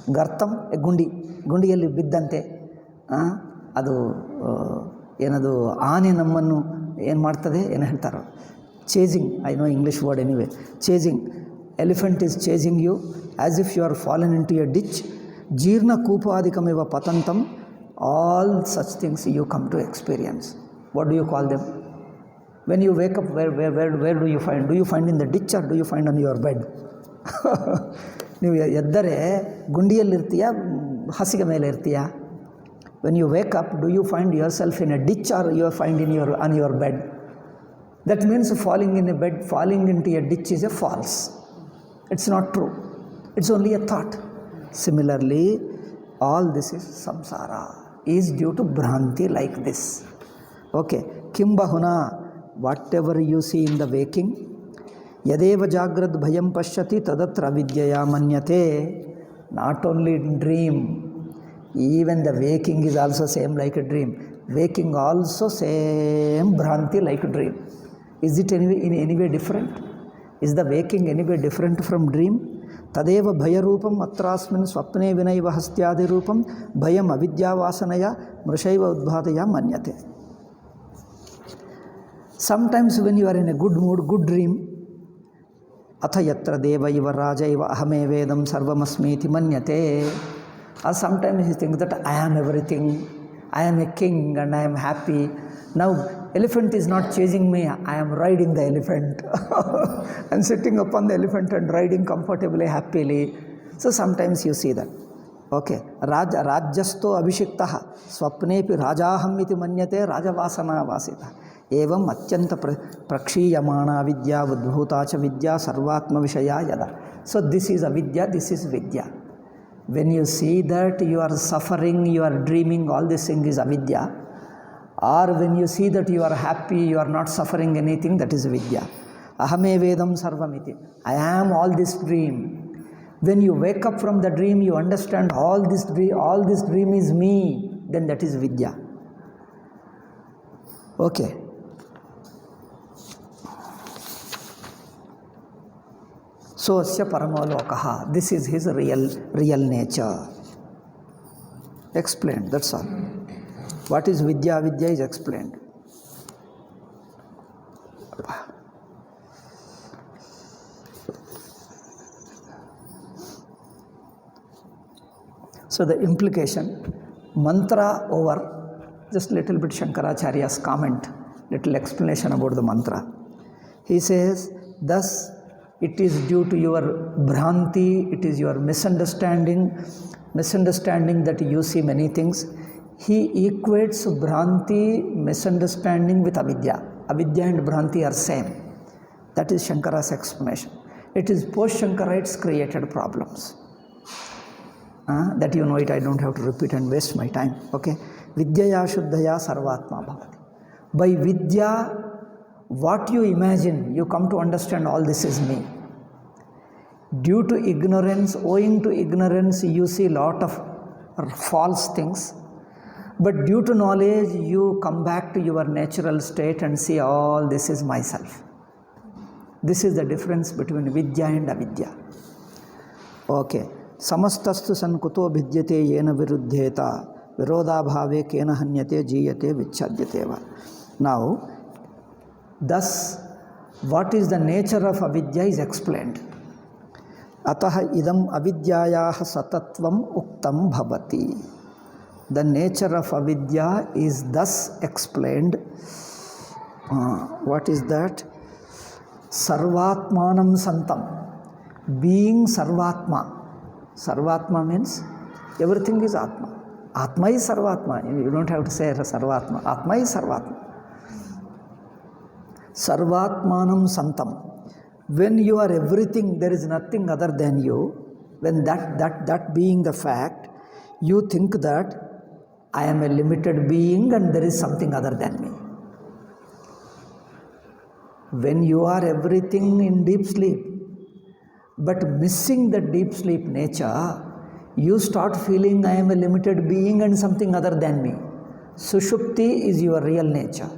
Gartam, a gundiyalli biddante. ಅದು ಏನದು ಆನೆ ನಮ್ಮನ್ನು ಏನು ಮಾಡ್ತದೆ ಏನು ಹೇಳ್ತಾರೋ chasing I know English word anyway chasing elephant is chasing you as if you are fallen into a ditch ಜೀರ್ಣ ಕೂಪಾದಿಕಮಿವ ಪತಂತಂ all such things you come to experience what do you call them when you wake up where do you find in the ditch or do you find on your bed ನೀವು ಎದ್ದರೆ ಗುಂಡಿಯಲ್ಲಿರ್ತೀಯಾ ಹಾಸಿಗೆ ಮೇಲೆ ಇರ್ತೀಯಾ When you wake up, do you find yourself in a ditch or you find on your bed? That means falling in a bed, falling into a ditch is a false. It's not true. It's only a thought. Similarly, all this is samsara, is due to bhranti like this. Okay. Kimbahuna, whatever you see in the waking, yadeva jagrad bhayam pashyati tadatra vidyaya manyate. Not only in dream, even the waking is also same like a dream. Waking also same bhranti like a dream. Is it in any way different? Is the waking any way different from dream? Tadeva bhayarupam atrasmin swapne vinaiva hastyadi rupam bhayam avidya vasanaya mrishaiva udbhataya manyate. Sometimes when you are in a good mood, good dream, atha yatra deva iva raja iva ahame vedam sarvamasmiti manyate. Or sometimes he thinks that I am everything, I am a king and I am happy. Now elephant is not chasing me, I am riding the elephant. I am sitting upon the elephant and riding comfortably, happily. So sometimes you see that. Okay. Rajyasto abhishiktaha swapnepi rajaham iti manyate rajavasana vasita. Evam atyanta prakshiyamana vidya udbhutacha vidya sarvatma vishaya yada. So this is avidya, this is vidya. When you see that you are suffering, you are dreaming, all this thing is avidya. Or when you see that you are happy, you are not suffering anything, that is vidya. Ahame vedam sarvamiti. I am all this dream. When you wake up from the dream, you understand all this dream is me, then that is vidya. Okay. So, asya paramalokaha, this is his real nature. Explained, that's all. What is vidya? Vidya is explained. So the implication, mantra over, just little bit Shankaracharya's comment, little explanation about the mantra. He says, thus, it is due to your bhranti, it is your misunderstanding that you see many things. He equates bhranti, misunderstanding with avidya. Avidya and bhranti are same. That is Shankara's explanation. It is post-Shankarites created problems. That you know it, I don't have to repeat and waste my time. Okay. Vidyaya Shuddhaya Sarvatma Bhavati. By Vidya, what you imagine, you come to understand all this is me. Due to ignorance, owing to ignorance, you see lot of false things. But due to knowledge, you come back to your natural state and see all this is myself. This is the difference between Vidya and Avidya. Okay. Samastastu sankuto vidyate yena viruddheta virodha bhave kena hanyate jiyate vichhadyateva. Now, thus, what is the nature of avidya is explained. Ataha idam avidyayaha satatvam uktam bhavati. The nature of avidya is thus explained. What is that? Sarvatmanam santam. Being Sarvatma. Sarvatma means everything is Atma. Atma is Sarvatma. You don't have to say Sarvatma. Atma is Sarvatma. Sarvatmanam santam. When you are everything, there is nothing other than you. When that being the fact, you think that I am a limited being and there is something other than me. When you are everything in deep sleep, but missing the deep sleep nature, you start feeling I am a limited being and something other than me. Sushupti is your real nature.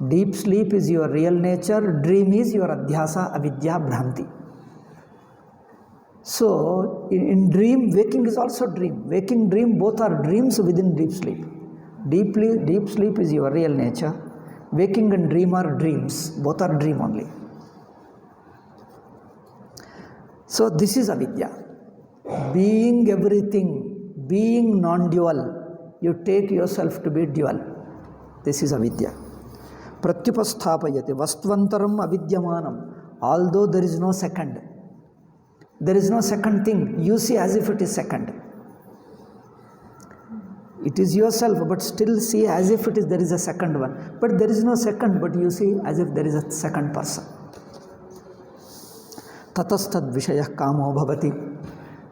Deep sleep is your real nature. Dream is your adhyasa, avidya, bhranti. So, in dream, waking is also dream. Waking, dream, both are dreams within deep sleep. Deep sleep is your real nature. Waking and dream are dreams. Both are dream only. So, this is avidya. Being everything, being non-dual, you take yourself to be dual. This is avidya. Pratyupasthapayate vastvantaram avidyamanam. Although there is no second. There is no second thing. You see as if it is second. It is yourself, but still see as if there is a second one. But there is no second, but you see as if there is a second person. Tatastad vishayah kamo bhavati.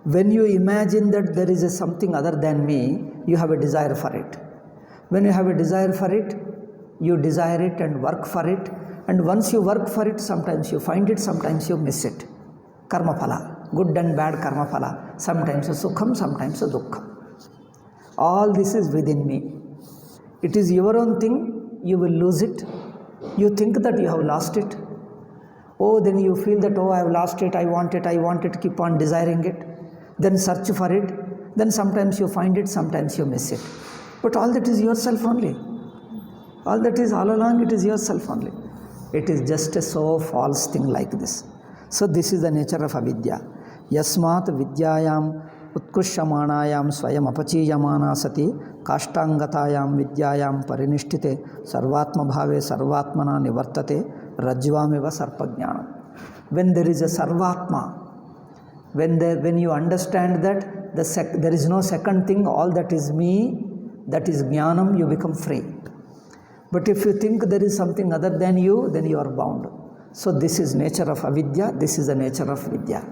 When you imagine that there is something other than me, you have a desire for it. When you have a desire for it, you desire it and work for it. And once you work for it, sometimes you find it, sometimes you miss it. Karma phala, good and bad karma phala. Sometimes a sukham, sometimes a dukkham. All this is within me. It is your own thing, you will lose it. You think that you have lost it. Oh, then you feel that, oh, I have lost it, I want it, keep on desiring it. Then search for it. Then sometimes you find it, sometimes you miss it. But all that is yourself only. All that is all along, it is yourself only. It is just a so false thing like this. So this is the nature of avidya. Yasmat vidyayam utkrushamanayam swayam apachiyamana sati kashtangatayam vidyayam parinishtite sarvatma bhave sarvatmana nivartate rajvameva sarpajnanam. When there is a sarvatma, when you understand that there is no second thing, all that is me, that is jnanam, you become free. But if you think there is something other than you, then you are bound. So this is nature of avidya, this is the nature of vidya.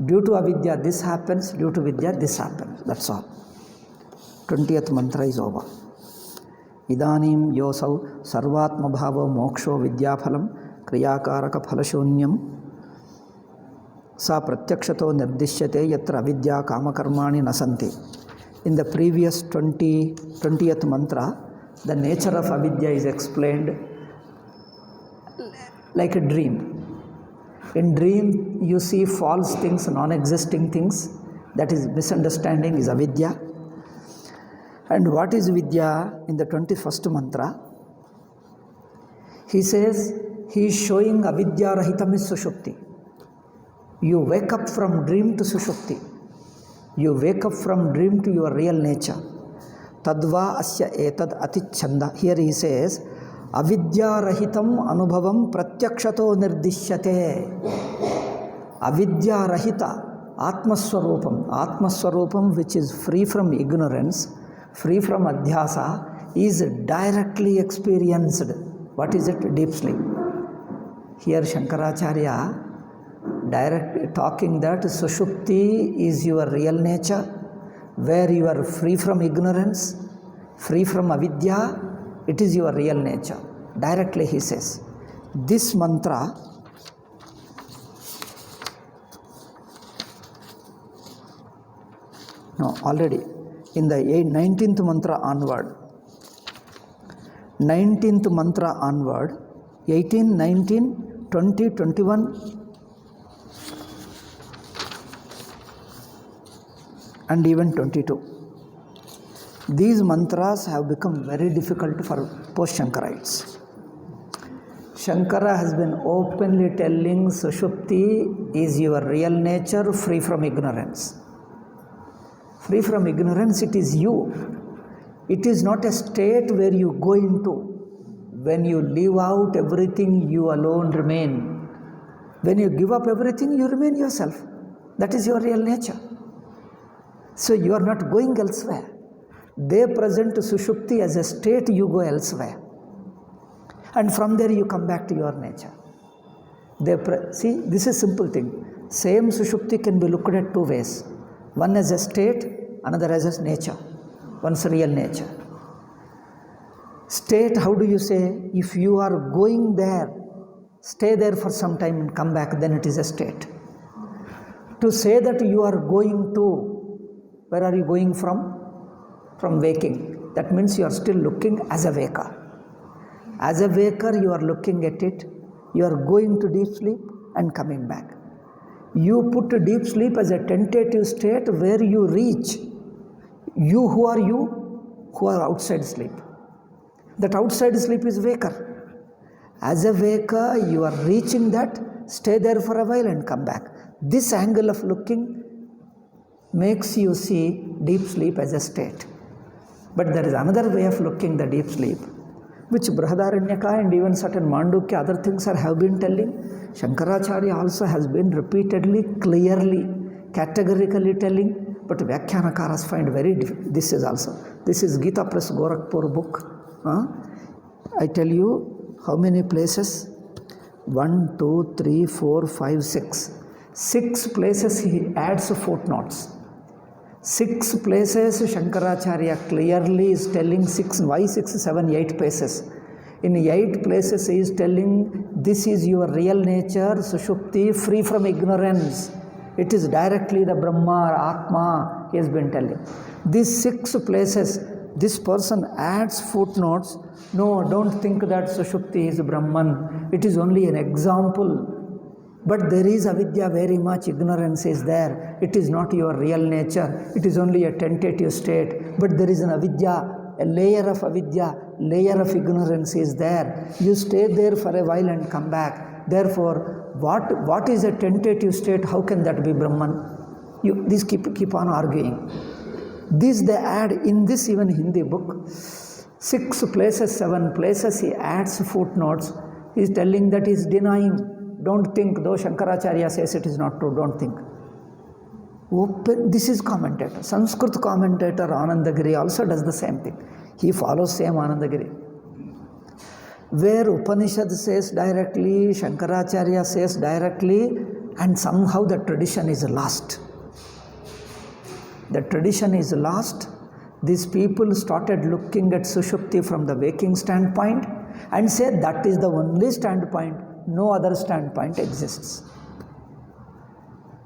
Due to avidya this happens, due to vidya this happens. That's all. 20th mantra is over. Idanim yosau sarvatma bhavo moksho vidyaphalam kriyakaraka phalashunyam sa pratyakshato nirdishyate yatra avidya kamakarmani nasanti. In the previous 20th mantra, the nature of avidya is explained like a dream. In dream, you see false things, non-existing things. That is misunderstanding, is avidya. And what is vidya? In the 21st mantra, he says, he is showing avidya rahitam is sushupti. You wake up from dream to sushupti. You wake up from dream to your real nature. Tadva asya etad atichanda. Here he says, avidya rahitam anubhavam pratyakshato nirdishyate. Avidya rahita, atmaswarupam, which is free from ignorance, free from adhyasa, is directly experienced. What is it? Deep sleep. Here Shankaracharya directly talking that Sushupti is your real nature, where you are free from ignorance, free from avidya, it is your real nature. Directly he says. This mantra, no, already in the 19th mantra onward, 19th mantra onward, 18, 19, 20, 21, and even 22. These mantras have become very difficult for post-Shankarites. Shankara has been openly telling Sushupti is your real nature, free from ignorance. Free from ignorance, it is you. It is not a state where you go into. When you leave out everything, you alone remain. When you give up everything, you remain yourself. That is your real nature. So you are not going elsewhere. They present Sushupti as a state, you go elsewhere. And from there you come back to your nature. See, this is a simple thing. Same Sushupti can be looked at two ways. One as a state, another as a nature. One's real nature. State, how do you say? If you are going there, stay there for some time and come back, then it is a state. To say that you are going to, where are you going from? From waking. That means you are still looking as a waker. As a waker, you are looking at it. You are going to deep sleep and coming back. You put deep sleep as a tentative state where you reach. You, who are you? Who are outside sleep. That outside sleep is waker. As a waker, you are reaching that, stay there for a while and come back. This angle of looking makes you see deep sleep as a state. But there is another way of looking the deep sleep, which Bruhadaranyaka and even certain Mandukya, other things have been telling. Shankaracharya also has been repeatedly, clearly, categorically telling, but Vyakhyanakaras find very difficult. This is Gita Press Gorakhpur book. I tell you how many places? 1, 2, 3, 4, 5, 6. 6 places he adds footnotes. 6 places Shankaracharya clearly is telling 6, why 6, 7, 8 places. In 8 places he is telling this is your real nature, Sushupti, free from ignorance. It is directly the Brahma, Atma, he has been telling. These 6 places, this person adds footnotes. No, don't think that Sushupti is Brahman. It is only an example. But there is avidya very much, ignorance is there. It is not your real nature. It is only a tentative state. But there is an avidya, a layer of avidya, layer of ignorance is there. You stay there for a while and come back. Therefore, what is a tentative state? How can that be Brahman? These keep on arguing. This they add in this even Hindi book. 6 places, 7 places he adds footnotes. He is telling that he is denying. Don't think, though Shankaracharya says it is not true, don't think. This is commentator. Sanskrit commentator Anandagiri also does the same thing. He follows same Anandagiri. Where Upanishad says directly, Shankaracharya says directly, and somehow the tradition is lost. The tradition is lost. These people started looking at Sushupti from the waking standpoint and said that is the only standpoint. No other standpoint exists.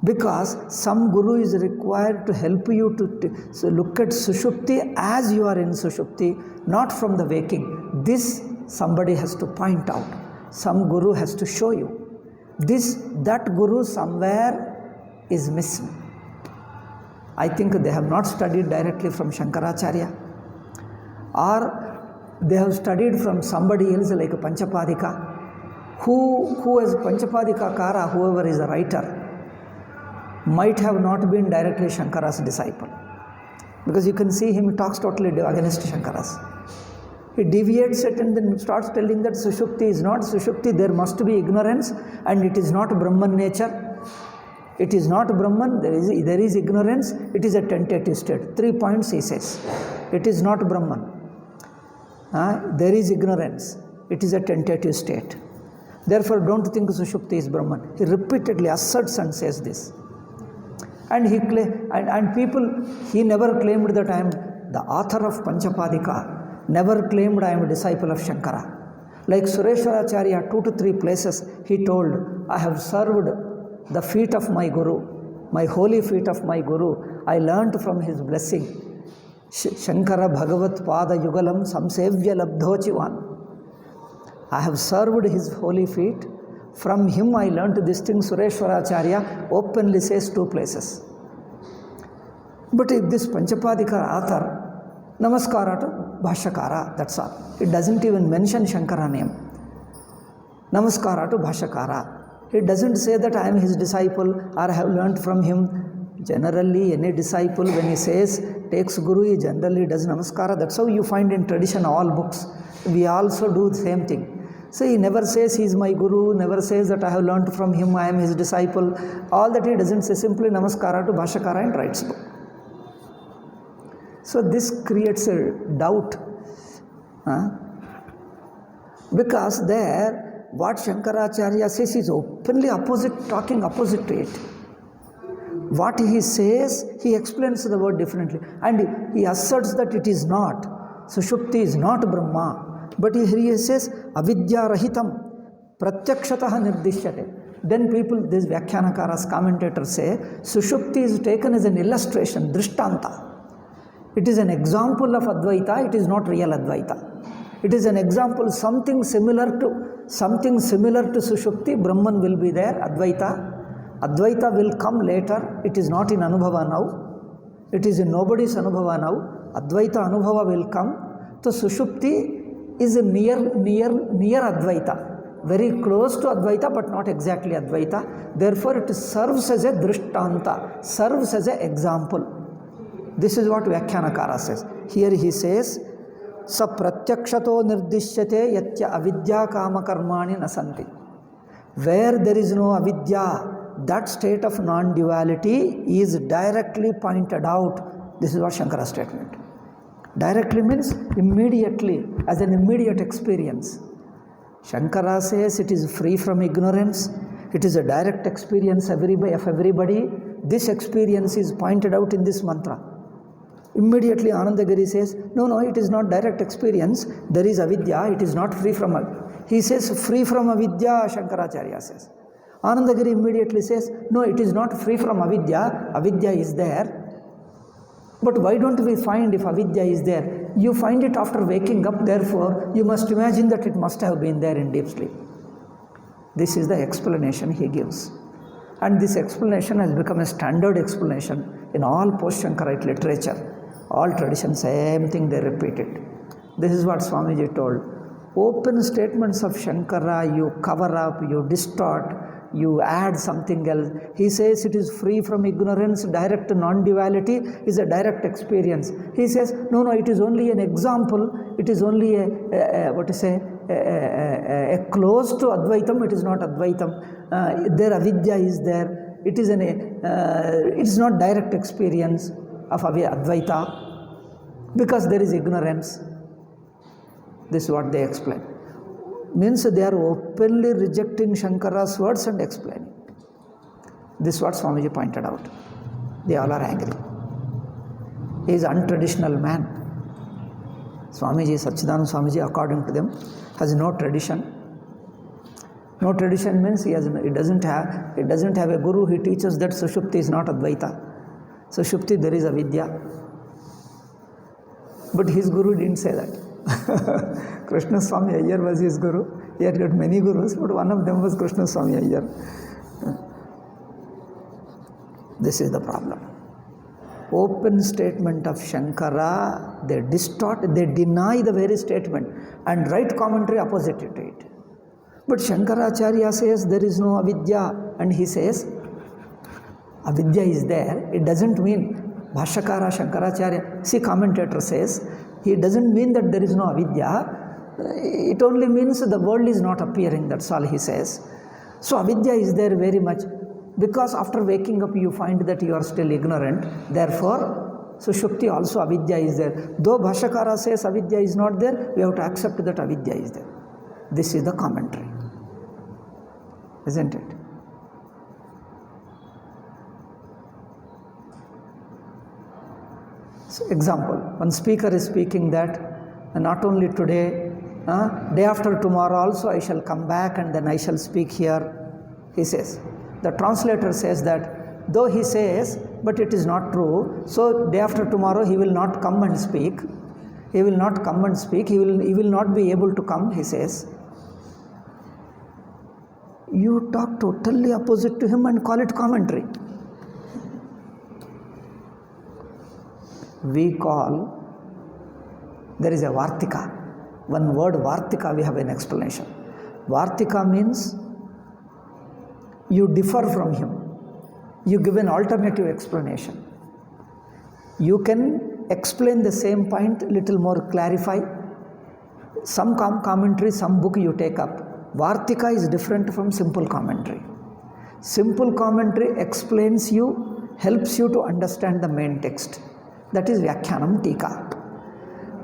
Because some guru is required to help you to look at Sushupti as you are in Sushupti, not from the waking. This somebody has to point out. Some guru has to show you. That guru somewhere is missing. I think they have not studied directly from Shankaracharya, or they have studied from somebody else like Panchapadika. Who is Panchapadika Kara, whoever is a writer, might have not been directly Shankara's disciple. Because you can see him talks totally against Shankara's. He deviates it and then starts telling that Sushupti is not Sushupti, there must be ignorance and it is not Brahman nature. It is not Brahman, there is ignorance, it is a tentative state. 3 points he says. It is not Brahman. There is ignorance, it is a tentative state. Therefore, don't think Sushupti is Brahman. He repeatedly asserts and says this. And he never claimed that I am the author of Panchapadika, never claimed I am a disciple of Shankara. Like Sureshwaracharya, 2 to 3 places, he told, I have served the feet of my Guru, my holy feet of my Guru. I learnt from his blessing. Shankara Bhagavat Pada Yugalam Samsevya Labdhochivan. I have served his holy feet. From him I learnt this thing. Sureshwaracharya openly says 2 places. But if this Panchapadika author, Namaskara to Bhashyakara, that's all. It doesn't even mention Shankara name. Namaskara to Bhashyakara. It doesn't say that I am his disciple or I have learnt from him. Generally, any disciple, when he says, takes Guru, he generally does Namaskara. That's how you find in tradition all books. We also do the same thing. So he never says he is my Guru, never says that I have learnt from him, I am his disciple. All that he doesn't say, simply Namaskara to Bhashyakara and writes book. So this creates a doubt. Because there, what Shankaracharya says is openly opposite, talking opposite to it. What he says, he explains the word differently. And he asserts that it is not. Sushupti is not Brahma. But here he says, avidya rahitam pratyakshataha nirdishyate. Then people, these Vyakhyanakaras, commentators say, Sushupti is taken as an illustration, drishtanta. It is an example of Advaita, it is not real Advaita. It is an example, something similar to Sushupti, Brahman will be there, Advaita. Advaita will come later, it is not in Anubhava now. It is in nobody's Anubhava now. Advaita Anubhava will come. So Sushupti is a near Advaita. Very close to Advaita, but not exactly Advaita. Therefore, it serves as a drishtanta, serves as an example. This is what Vyakhyanakara says. Here he says, Sa pratyakshato nirdishyate yatya avidya kama karmani nasanti. Where there is no avidya, that state of non-duality is directly pointed out. This is what Shankara's statement. Directly means immediately, as an immediate experience. Shankara says it is free from ignorance. It is a direct experience of everybody. This experience is pointed out in this mantra. Immediately Anandagiri says, no, it is not direct experience. There is avidya, it is not free from avidya. He says, free from avidya, Shankaracharya says. Anandagiri immediately says, no, it is not free from avidya. Avidya is there. But why don't we find if avidya is there? You find it after waking up, therefore, you must imagine that it must have been there in deep sleep. This is the explanation he gives. And this explanation has become a standard explanation in all post-Shankarite literature. All traditions, same thing they repeat it. This is what Swamiji told. Open statements of Shankara, you cover up, you distort, you add something else. He says it is free from ignorance, direct non-duality is a direct experience. He says, no, it is only an example, it is only a close to Advaitam, it is not Advaitam. There avidya is there, it is not direct experience of Advaita, because there is ignorance. This is what they explain. Means they are openly rejecting Shankara's words and explaining. This is what Swamiji pointed out. They all are angry. He is an untraditional man. Swamiji, Sachidananda Swamiji, according to them, has no tradition. No tradition means he doesn't have a guru. He teaches that Sushupti is not Advaita. Sushupti, there is avidya. But his guru didn't say that. Krishna Swami Iyer was his guru. He had got many gurus, but one of them was Krishna Swami Iyer. This is the problem. Open statement of Shankara, they distort, they deny the very statement and write commentary opposite to it. But Shankaracharya says there is no avidya, and he says avidya is there. It doesn't mean Bhashyakara Shankaracharya, see commentator says, he doesn't mean that there is no avidya. It only means the world is not appearing, that's all he says. So avidya is there very much, because after waking up you find that you are still ignorant. Therefore, Sushupti also avidya is there. Though Bhashyakara says avidya is not there, we have to accept that avidya is there. This is the commentary, isn't it? So example, one speaker is speaking that not only today, day after tomorrow also I shall come back and then I shall speak here, he says. The translator says that though he says, but it is not true, so day after tomorrow he will not come and speak. He will not come and speak, he will not be able to come, he says. You talk totally opposite to him and call it commentary. We call, there is a Vartika. One word Vartika, we have an explanation. Vartika means you differ from him. You give an alternative explanation. You can explain the same point, little more clarify. Some commentary, some book you take up. Vartika is different from simple commentary. Simple commentary explains you, helps you to understand the main text. That is Vyakhyanam Tika.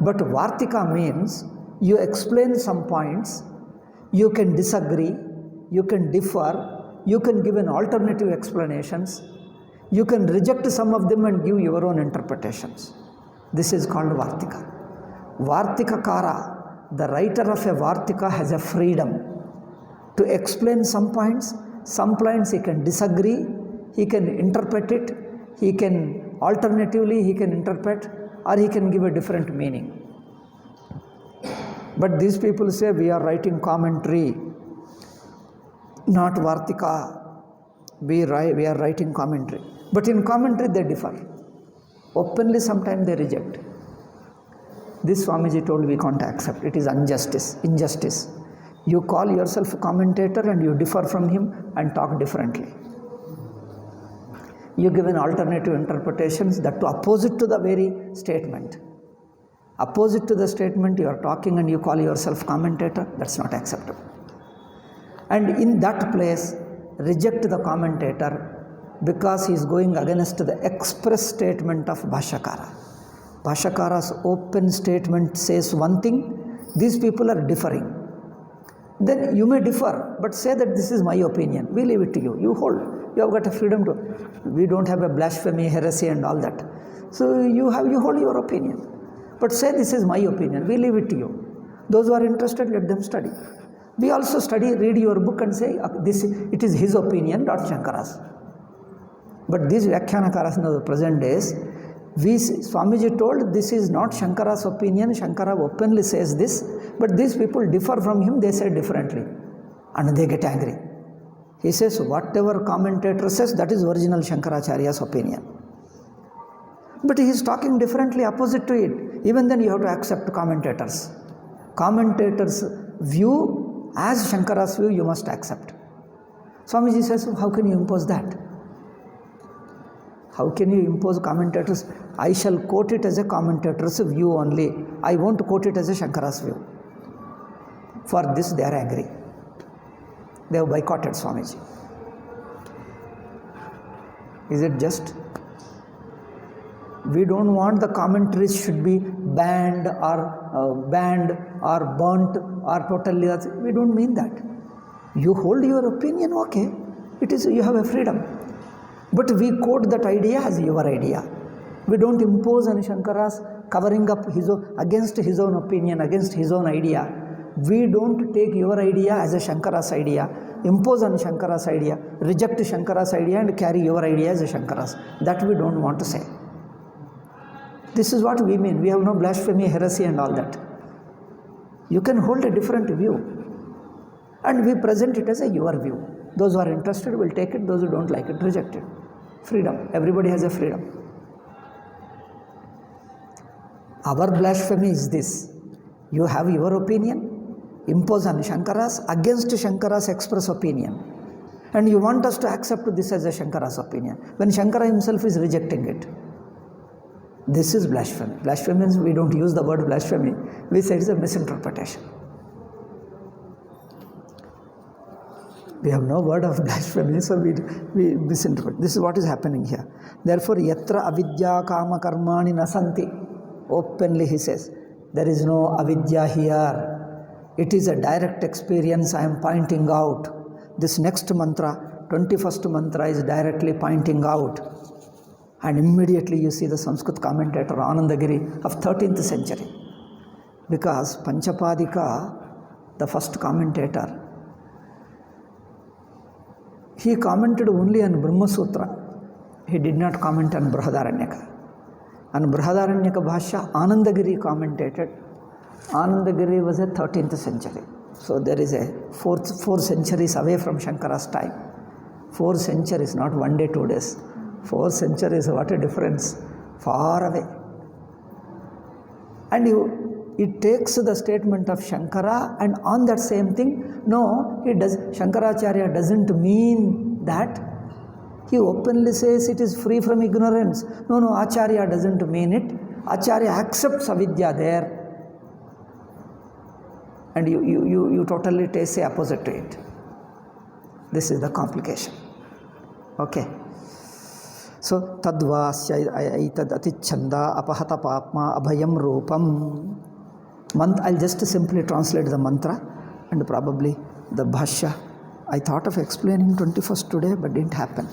But Vartika means you explain some points, you can disagree, you can differ, you can give an alternative explanations, you can reject some of them and give your own interpretations. This is called Vartika. Vartikakara, the writer of a Vartika has a freedom to explain some points he can disagree, he can interpret it, he can alternatively he can interpret, or he can give a different meaning. But these people say we are writing commentary, not Vartika, we are writing commentary. But in commentary they differ. Openly sometimes they reject. This Swamiji told we can't accept. It is injustice. You call yourself a commentator and you differ from him and talk differently. You give an alternative interpretations that to opposite to the very statement. Opposite to the statement you are talking and you call yourself commentator, that's not acceptable. And in that place, reject the commentator because he is going against the express statement of Bhashyakara. Bhashyakara's open statement says one thing, these people are differing. Then you may differ, but say that this is my opinion. We leave it to you. You hold. You have got a freedom to. We don't have a blasphemy, heresy and all that. So you hold your opinion. But say this is my opinion. We leave it to you. Those who are interested, let them study. We also study, read your book and say, it is his opinion, not Shankara's. But these Vyakhyanakaras in the present days, Swamiji told this is not Shankara's opinion, Shankara openly says this, but these people differ from him, they say differently. And they get angry. He says, whatever commentator says, that is original Shankaracharya's opinion. But he is talking differently, opposite to it. Even then you have to accept commentators. Commentators' view, as Shankara's view, you must accept. Swamiji says, how can you impose that? How can you impose commentators? I shall quote it as a commentator's view only. I won't quote it as a Shankara's view. For this they are angry. They have boycotted Swamiji. Is it just? We don't want the commentaries should be banned or burnt or totally. We don't mean that. You hold your opinion, okay. It is, you have a freedom. But we quote that idea as your idea. We don't impose on Shankara's covering up against his own opinion, against his own idea. We don't take your idea as a Shankara's idea, impose on Shankara's idea, reject Shankara's idea and carry your idea as a Shankara's. That we don't want to say. This is what we mean. We have no blasphemy, heresy and all that. You can hold a different view. And we present it as your view. Those who are interested will take it, those who don't like it, reject it. Freedom. Everybody has a freedom. Our blasphemy is this. You have your opinion, impose on Shankara's, against Shankara's express opinion. And you want us to accept this as a Shankara's opinion, when Shankara himself is rejecting it. This is blasphemy. Blasphemy means we don't use the word blasphemy. We say it's a misinterpretation. We have no word of blasphemy, so we misinterpret. This is what is happening here. Therefore, yatra avidya kama karmani nasanti. Openly he says, there is no avidya here. It is a direct experience I am pointing out. This next mantra, 21st mantra, is directly pointing out. And immediately you see the Sanskrit commentator Anandagiri of 13th century. Because Panchapadika, the first commentator, he commented only on Brahma Sutra. He did not comment on Bruhadaranyaka. On Bruhadaranyaka Bhashya, Anandagiri commentated. Anandagiri was a 13th century. So there is a 4 centuries away from Shankara's time. 4 centuries, not 1 day, 2 days. 4 centuries, what a difference. Far away. And it takes the statement of Shankara, and on that same thing, no, Shankaracharya doesn't mean that. He openly says it is free from ignorance. No, Acharya doesn't mean it. Acharya accepts avidya there. And you totally say opposite to it. This is the complication. Okay. So, tadvasya aitad atichanda apahata papma abhayam rupam. I'll just simply translate the mantra and probably the bhashya. I thought of explaining 21st today, but didn't happen.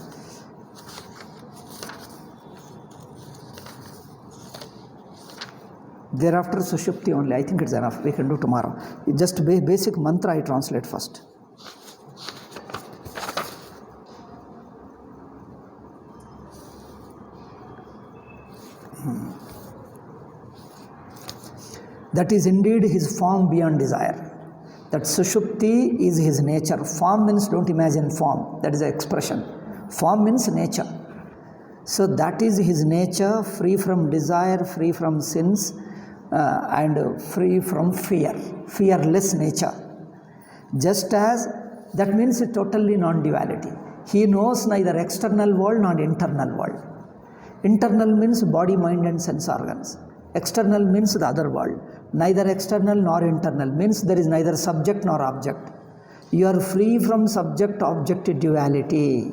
Thereafter Sushupti only. I think it's enough. We can do tomorrow. Just basic mantra I translate first. That is indeed his form beyond desire. That Sushupti is his nature. Form means don't imagine form. That is the expression. Form means nature. So that is his nature, free from desire, free from sins, and free from fear. Fearless nature. Just as that means totally non-duality. He knows neither external world nor internal world. Internal means body, mind and sense organs. External means the other world. Neither external nor internal means there is neither subject nor object. You are free from subject-object duality.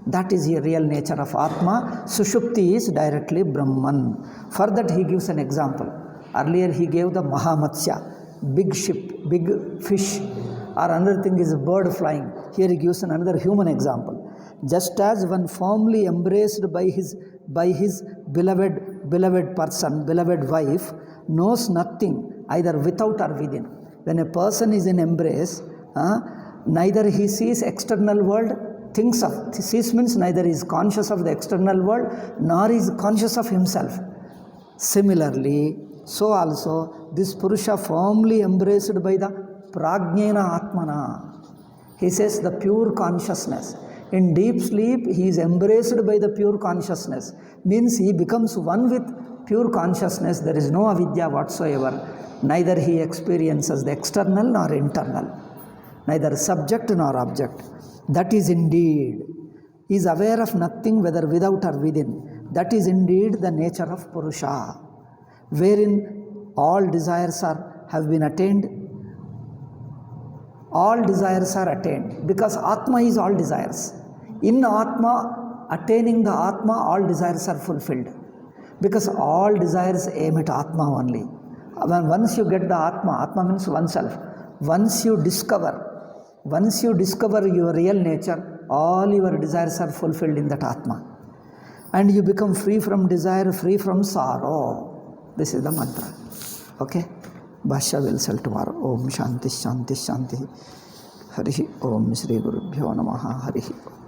That is the real nature of Atma. Sushupti is directly Brahman. For that he gives an example. Earlier he gave the Mahamatsya, big ship, big fish, or another thing is a bird flying. Here he gives another human example. Just as one firmly embraced by his beloved person, beloved wife, knows nothing either without or within. When a person is in embrace, neither he sees external world, sees means neither is conscious of the external world nor is conscious of himself. Similarly, so also this Purusha firmly embraced by the Prajnena Atmana. He says the pure consciousness. In deep sleep, he is embraced by the pure consciousness. Means he becomes one with pure consciousness. There is no avidya whatsoever. Neither he experiences the external nor internal. Neither subject nor object. That is indeed. He is aware of nothing whether without or within. That is indeed the nature of Purusha. Wherein all desires have been attained. All desires are attained because Atma is all desires. In Atma, attaining the Atma, all desires are fulfilled. Because all desires aim at Atma only. Once you get the Atma means oneself. Once you discover your real nature, all your desires are fulfilled in that Atma. And you become free from desire, free from sorrow. This is the mantra. Okay? Bhashya will sell tomorrow. Om Shanti Shanti Shanti. Harihi Om Shri Gurubhyo Namaha. Harihi Om.